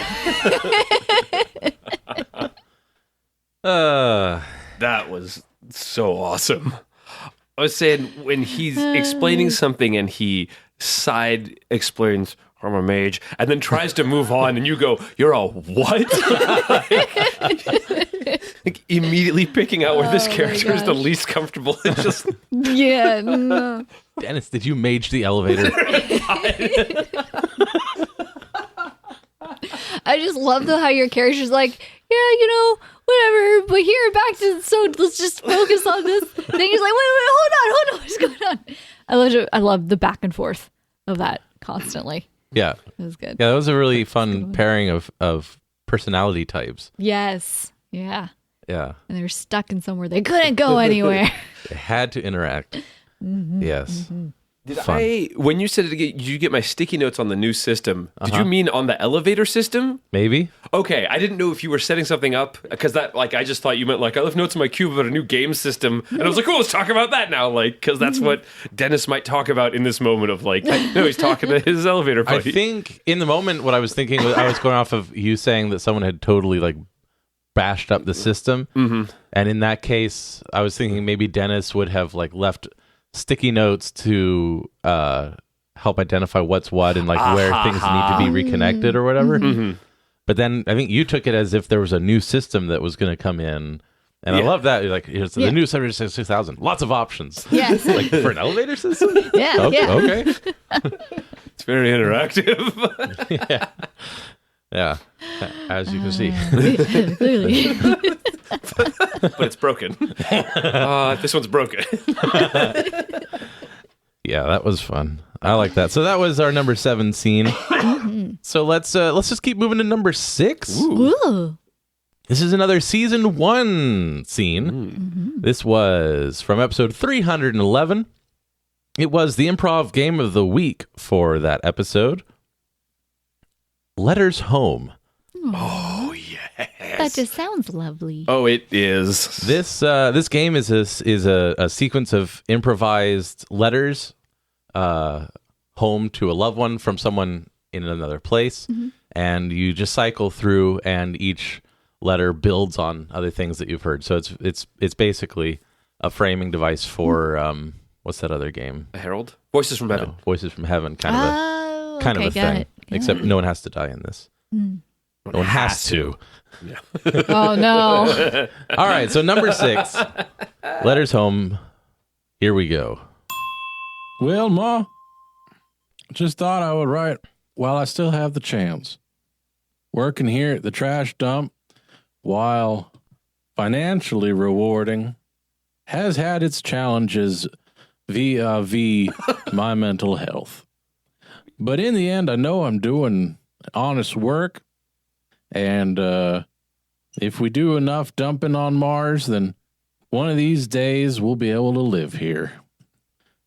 That was so awesome. I was saying when he's explaining something and he side explains, I'm a mage, and then tries to move on, and you go, "You're a what?" like immediately picking out where this character is the least comfortable. It's just no. Dennis, did you mage the elevator? I just love how your character's like, yeah, whatever. But here, back to let's just focus on this thing. He's like, wait, hold on, what's going on? I love the back and forth of that constantly. Yeah, it was good. Yeah, that was a really fun pairing of personality types. Yes, yeah. Yeah, and they were stuck in somewhere they couldn't go anywhere. They had to interact. Mm-hmm, yes. Mm-hmm. When you said it again, did you get my sticky notes on the new system? Did you mean on the elevator system? Maybe. Okay, I didn't know if you were setting something up because I just thought you meant I left notes in my cube about a new game system, and I was like, oh, let's talk about that now, because that's what Dennis might talk about in this moment of no, he's talking to his elevator buddy. I think in the moment, what I was thinking was I was going off of you saying that someone had totally bashed up the system, and in that case, I was thinking maybe Dennis would have left sticky notes to help identify what's what and where things need to be reconnected or whatever. But then I think you took it as if there was a new system that was going to come in. And I love that. You're here's the new 76000. Lots of options. Yes. For an elevator system? Yeah. Okay. It's very interactive. Yeah. As you can see. Clearly. But it's broken. This one's broken. Yeah, that was fun. I like that. So that was our number 7 scene. So let's just keep moving to number 6. Ooh. This is another season 1 scene. This was from episode 311. It was the improv game of the week for that episode. Letters Home. Oh yes, that just sounds lovely. Oh, it is. This game is a sequence of improvised letters home to a loved one from someone in another place, and you just cycle through, and each letter builds on other things that you've heard. So it's basically a framing device for what's that other game? A Herald? Voices from Heaven. No, Voices from Heaven, kind of a thing. Except no one has to die in this. No one has to. Yeah. Oh no. All right, so number 6, Letters Home. Here we go. Well, Ma, just thought I would write while I still have the chance. Working here at the trash dump, while financially rewarding, has had its challenges vis-a-vis my mental health. But in the end, I know I'm doing honest work, and if we do enough dumping on Mars, then one of these days we'll be able to live here.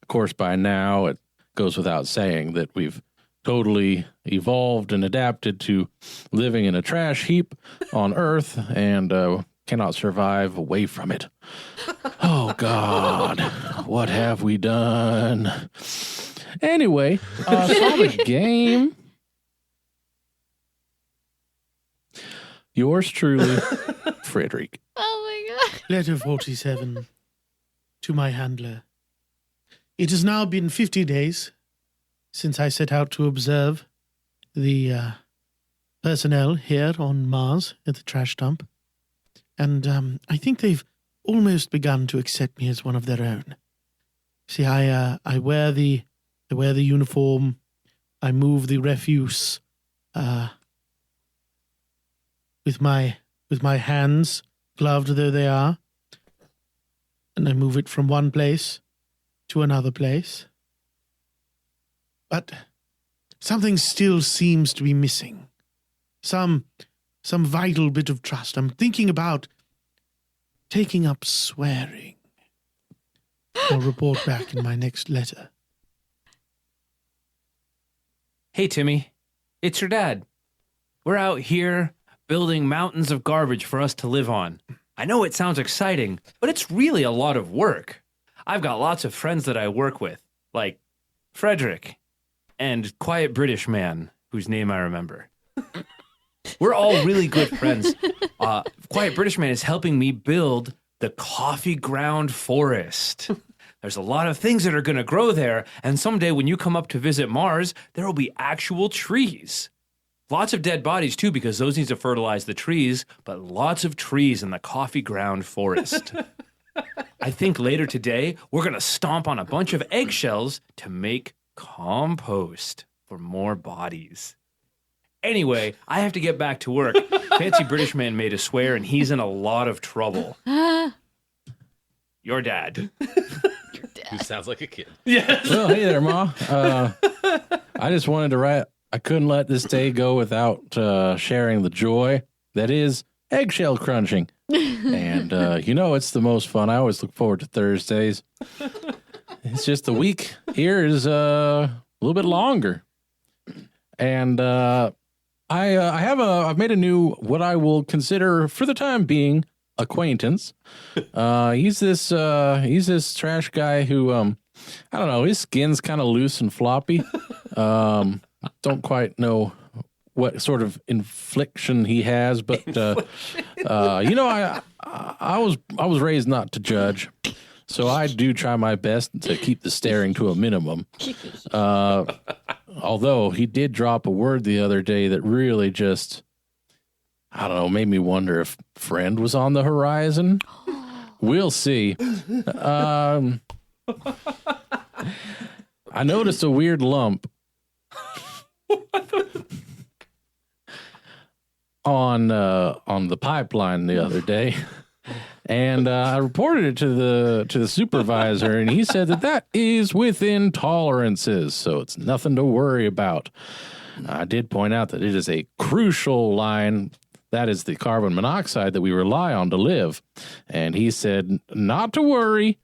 Of course, by now, it goes without saying that we've totally evolved and adapted to living in a trash heap on Earth and cannot survive away from it. Oh, God, what have we done? Anyway, saw the game. Yours truly, Frederick. Oh my God. Letter 47 to my handler. It has now been 50 days since I set out to observe the personnel here on Mars at the trash dump. And I think they've almost begun to accept me as one of their own. See, I wear the uniform. I move the refuse with my hands, gloved though they are, and I move it from one place to another place. But something still seems to be missing. Some vital bit of trust. I'm thinking about taking up swearing. I'll report back in my next letter. Hey, Timmy, it's your dad. We're out here building mountains of garbage for us to live on. I know it sounds exciting, but it's really a lot of work. I've got lots of friends that I work with, like Frederick and Quiet British Man, whose name I remember. We're all really good friends. Quiet British Man is helping me build the coffee ground forest. There's a lot of things that are going to grow there, and someday when you come up to visit Mars, there will be actual trees. Lots of dead bodies, too, because those need to fertilize the trees, but lots of trees in the coffee ground forest. I think later today, we're going to stomp on a bunch of eggshells to make compost for more bodies. Anyway, I have to get back to work. Fancy British Man made a swear, and he's in a lot of trouble. Your dad. Who sounds like a kid. Yes. Well, hey there, Ma. I just wanted to write, I couldn't let this day go without sharing the joy that is eggshell crunching. And, it's the most fun. I always look forward to Thursdays. It's just the week here is a little bit longer. And I've made a new, what I will consider for the time being, acquaintance. He's this trash guy who, I don't know, his skin's kind of loose and floppy. Don't quite know what sort of infliction he has, but I was raised not to judge, so I do try my best to keep the staring to a minimum. Although he did drop a word the other day that really just, I don't know, made me wonder if friend was on the horizon. We'll see. I noticed a weird lump on the pipeline the other day, and I reported it to the supervisor, and he said that is within tolerances, so it's nothing to worry about. I did point out that it is a crucial line. That is the carbon monoxide that we rely on to live, and he said not to worry.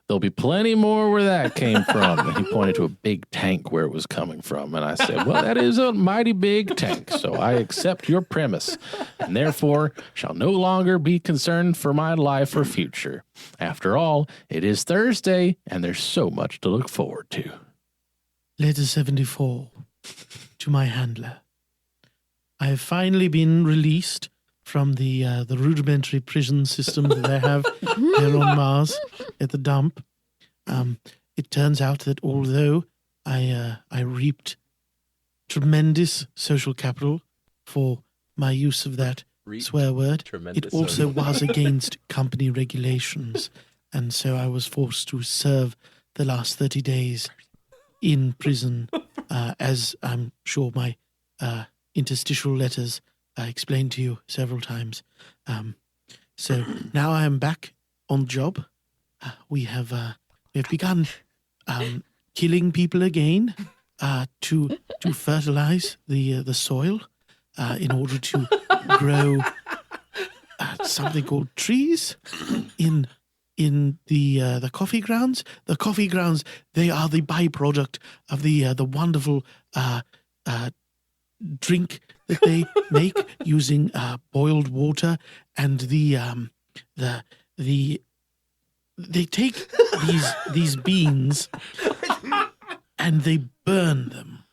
There'll be plenty more where that came from. And he pointed to a big tank where it was coming from. And I said, well, that is a mighty big tank, so I accept your premise, and therefore shall no longer be concerned for my life or future. After all, it is Thursday, and there's so much to look forward to. Letter 74 to my handler. I have finally been released from the rudimentary prison system that they have here on Mars at the dump. It turns out that although I reaped tremendous social capital for my use of that swear word, it also was against company regulations, and so I was forced to serve the last 30 days in prison, as I'm sure my interstitial letters explained to you several times. So now I am back on job. We have begun killing people again to fertilize the soil in order to grow something called trees in the coffee grounds. The coffee grounds, they are the byproduct of the wonderful drink that they make using boiled water, and they take these beans and they burn them.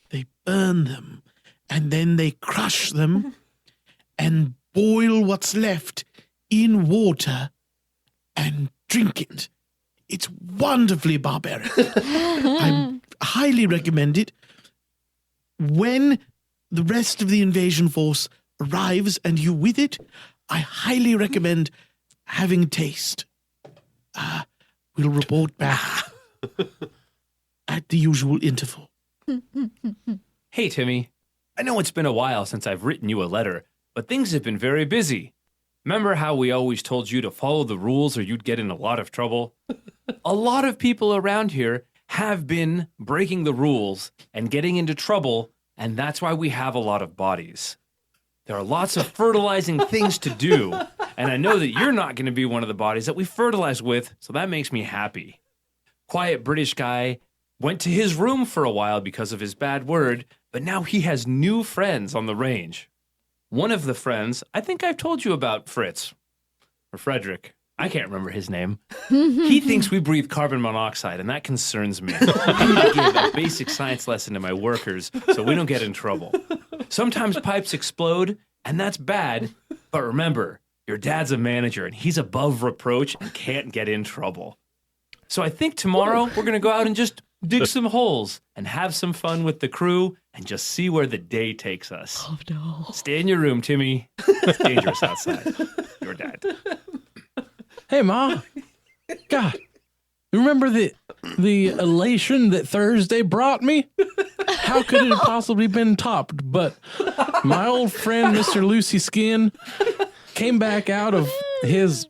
They burn them, and then they crush them and boil what's left in water and drink it. It's wonderfully barbaric. I highly recommend it. When the rest of the invasion force arrives and you with it, I highly recommend having a taste. We'll report back at the usual interval. Hey, Timmy. I know it's been a while since I've written you a letter, but things have been very busy. Remember how we always told you to follow the rules or you'd get in a lot of trouble? A lot of people around here have been breaking the rules and getting into trouble, and that's why we have a lot of bodies. There are lots of fertilizing things to do, and I know that you're not going to be one of the bodies that we fertilize with, so that makes me happy. Quiet British guy went to his room for a while because of his bad word, but now he has new friends on the range. One of the friends, I think I've told you about Fritz, or Frederick. I can't remember his name. He thinks we breathe carbon monoxide, and that concerns me. I need to give a basic science lesson to my workers so we don't get in trouble. Sometimes pipes explode, and that's bad, but remember, your dad's a manager, and he's above reproach and can't get in trouble. So I think tomorrow we're going to go out and just dig some holes and have some fun with the crew and just see where the day takes us. Oh, no. Stay in your room, Timmy. It's dangerous outside. Your dad. Hey, Ma. God, remember the elation that Thursday brought me? How could it have possibly been topped? But my old friend, Mr. Lucy Skin, came back out of his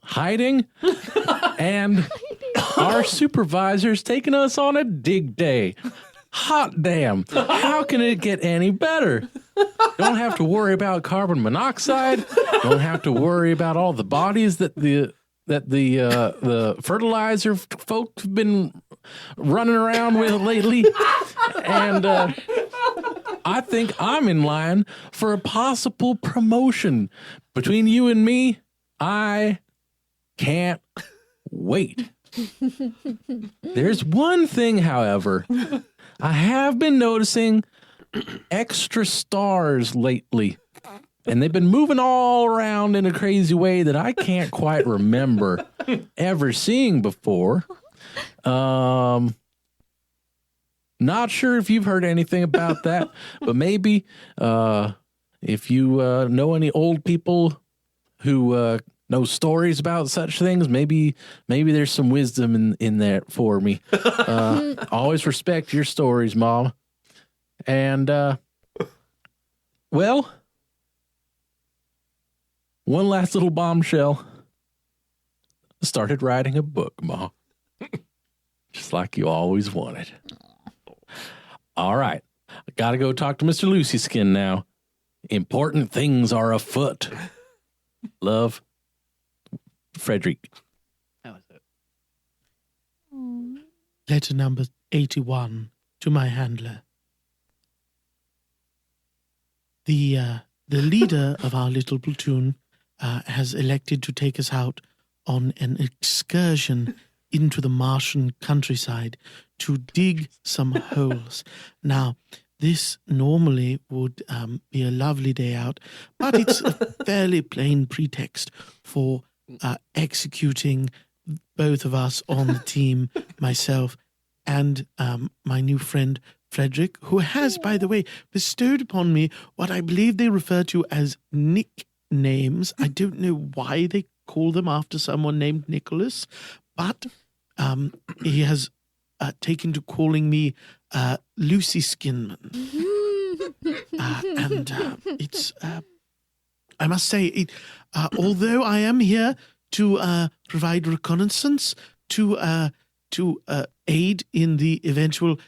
hiding, and our supervisor's taking us on a dig day. Hot damn. How can it get any better? Don't have to worry about carbon monoxide. Don't have to worry about all the bodies that the the fertilizer folks have been running around with lately, and I think I'm in line for a possible promotion. Between you and me, I can't wait. There's one thing, however, I have been noticing extra stars lately. And they've been moving all around in a crazy way that I can't quite remember ever seeing before. Not sure if you've heard anything about that, but maybe if you know any old people who know stories about such things, maybe there's some wisdom in there for me. Always respect your stories, Mom. And, well... one last little bombshell. Started writing a book, Ma. Just like you always wanted. All right. I got to go talk to Mr. Lucy Skin now. Important things are afoot. Love, Frederick. How is it? Letter number 81 to my handler. The leader of our little platoon has elected to take us out on an excursion into the Martian countryside to dig some holes. Now, this normally would be a lovely day out, but it's a fairly plain pretext for executing both of us on the team, myself and my new friend Frederick, who has, by the way, bestowed upon me what I believe they refer to as nicknames. I don't know why they call them after someone named Nicholas, but he has taken to calling me Lucy Skinman. And it's, I must say, although I am here to provide reconnaissance, to aid in the eventual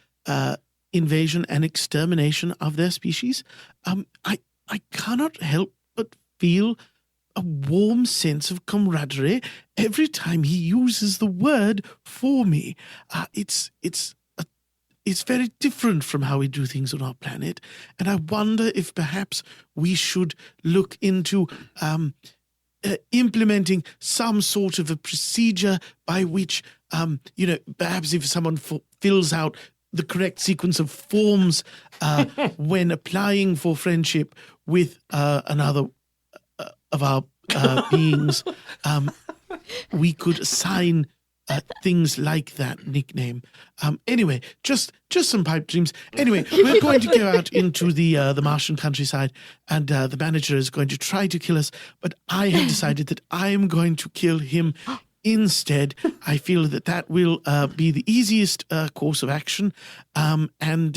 invasion and extermination of their species, I cannot help but feel a warm sense of camaraderie every time he uses the word for me. It's very different from how we do things on our planet, and I wonder if perhaps we should look into implementing some sort of a procedure by which, perhaps if someone fills out the correct sequence of forms when applying for friendship with another of our beings, we could assign things like that nickname. Anyway, just some pipe dreams. Anyway, we're going to go out into the Martian countryside, and the manager is going to try to kill us, but I have decided that I am going to kill him instead. I feel that will be the easiest course of action, and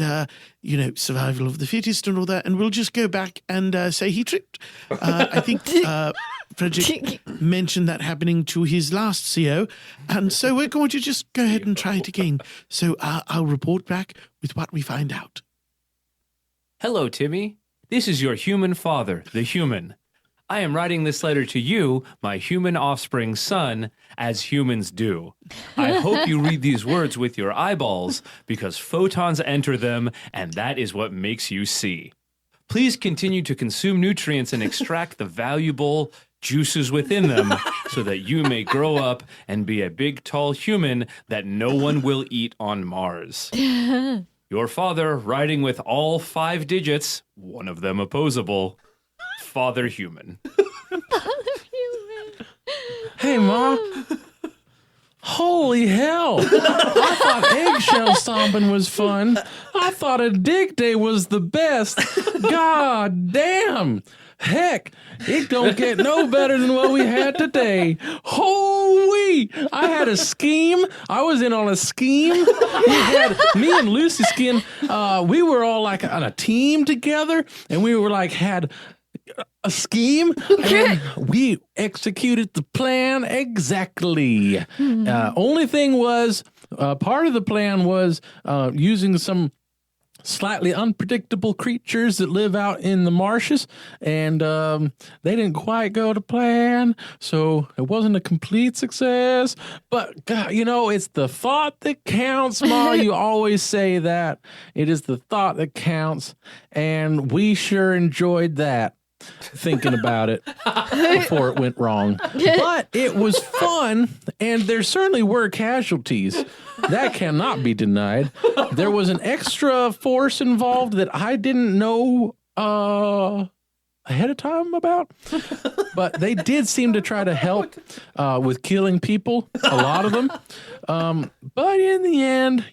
survival of the fittest and all that, and we'll just go back and say he tripped. I think Frederick mentioned that happening to his last CO, and so we're going to just go ahead and try it again. So I'll report back with what we find out. Hello, Timmy. This is your human father, the human. I am writing this letter to you, my human offspring son, as humans do. I hope you read these words with your eyeballs, because photons enter them, and that is what makes you see. Please continue to consume nutrients and extract the valuable juices within them so that you may grow up and be a big, tall human that no one will eat on Mars. Your father, writing with all 5 digits, one of them opposable, Father Human. Hey, Ma. Holy hell. I thought eggshell stomping was fun. I thought a dig day was the best. God damn. Heck, it don't get no better than what we had today. Holy! I had a scheme. I was in on a scheme. We had me and Lucy Skin. We were all like on a team together, and we were like had a scheme, and we executed the plan exactly. Only thing was, part of the plan was using some slightly unpredictable creatures that live out in the marshes, and they didn't quite go to plan, so it wasn't a complete success. But God, it's the thought that counts, Ma. You always say that. It is the thought that counts, and we sure enjoyed that. Thinking about it before it went wrong. But it was fun, and there certainly were casualties. That cannot be denied. There was an extra force involved that I didn't know ahead of time about. But they did seem to try to help with killing people, a lot of them. But in the end,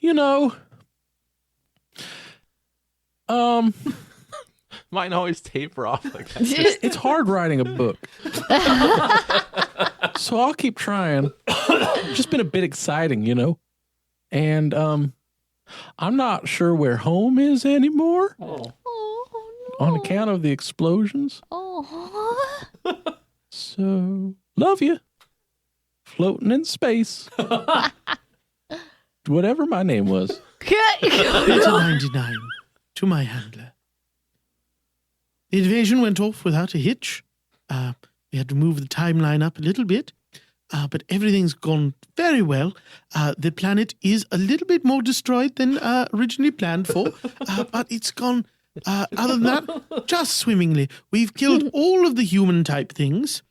Mine always taper off like that. It's hard writing a book. So I'll keep trying. It's just been a bit exciting, And I'm not sure where home is anymore. Oh, On account of the explosions. Oh. So, love you. Floating in space. Whatever my name was. Peter 99 to my handler. The invasion went off without a hitch. We had to move the timeline up a little bit, but everything's gone very well. The planet is a little bit more destroyed than originally planned for, but it's gone, other than that, just swimmingly. We've killed all of the human-type things,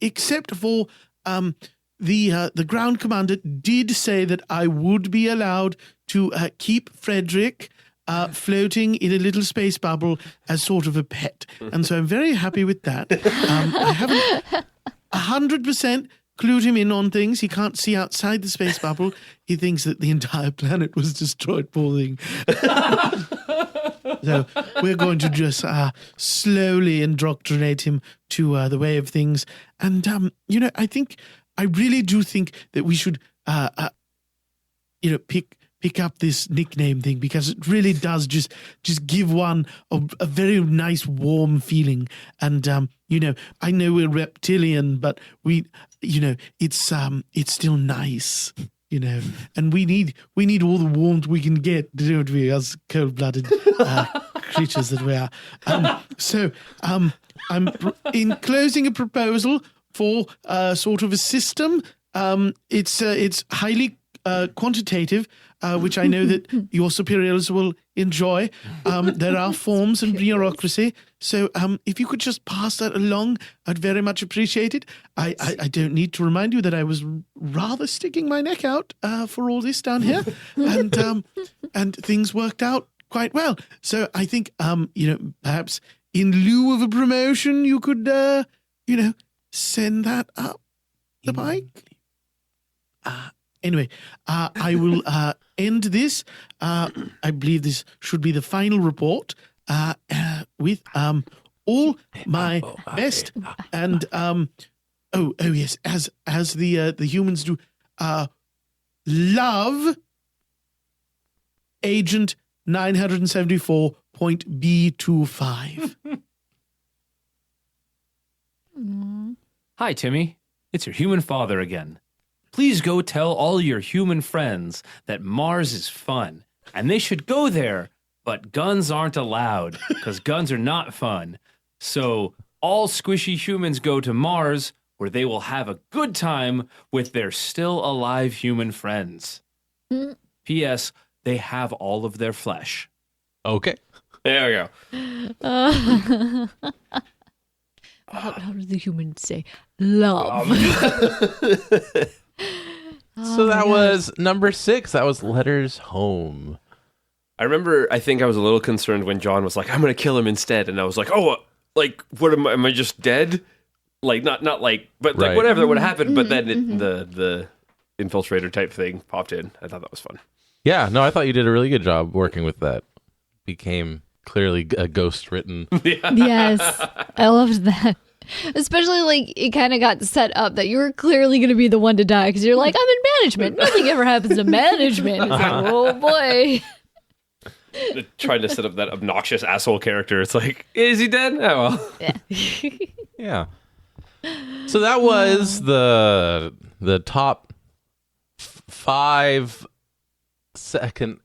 except for the ground commander did say that I would be allowed to keep Frederick floating in a little space bubble as sort of a pet. And so I'm very happy with that. I haven't 100% clued him in on things. He can't see outside the space bubble. He thinks that the entire planet was destroyed, poor thing. So we're going to just slowly indoctrinate him to the way of things. And, I really do think that we should, pick up this nickname thing, because it really does just give one a very nice warm feeling. And I know we're reptilian, but it's still nice, and we need all the warmth we can get, don't we, as cold-blooded creatures that we are. So I'm enclosing a proposal for sort of a system. It's highly quantitative, which I know that your superiors will enjoy. There are forms and bureaucracy. So if you could just pass that along, I'd very much appreciate it. I don't need to remind you that I was rather sticking my neck out for all this down here. And things worked out quite well. So I think, perhaps in lieu of a promotion, you could, send that up the pike. Anyway, I will end this. I believe this should be the final report with all my best. And yes, as the humans do, love Agent 974.B25. Hi, Timmy. It's your human father again. Please go tell all your human friends that Mars is fun, and they should go there, but guns aren't allowed, because guns are not fun. So all squishy humans go to Mars, where they will have a good time with their still alive human friends. P.S. They have all of their flesh. Okay. There we go. How does the human say love? So that was number 6. That was Letters Home. I think I was a little concerned when John was like, I'm going to kill him instead. And I was like, what am I just dead? Like, not like, but like, Right. whatever that would have happened. But then the infiltrator type thing popped in. I thought that was fun. Yeah, no, I thought you did a really good job working with that. Became clearly a ghost written. Yes, I loved that. Especially like it kind of got set up that you were clearly going to be the one to die because you're like, I'm in management. Nothing ever happens in management. It's like, oh boy. Trying to set up that obnoxious asshole character. It's like, is he dead? Oh, well. Yeah. Yeah. So that was the top 5 second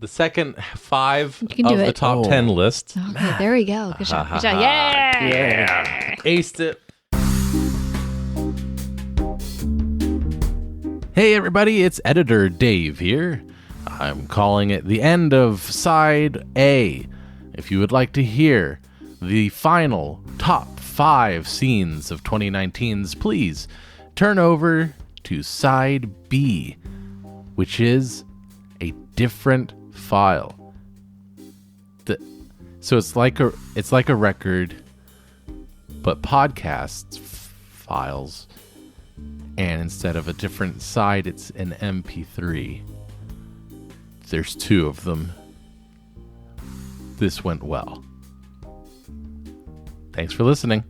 the second 5 can of do the it. top 10 list. Okay, there we go. Good job. Good job. Yeah. Aced it. Hey everybody, it's Editor Dave here. I'm calling it the end of Side A. If you would like to hear the final top 5 scenes of 2019's, please turn over to Side B, which is a different file. So it's like a record, but podcasts files. And instead of a different side, it's an MP3. There's 2 of them. This went well. Thanks for listening.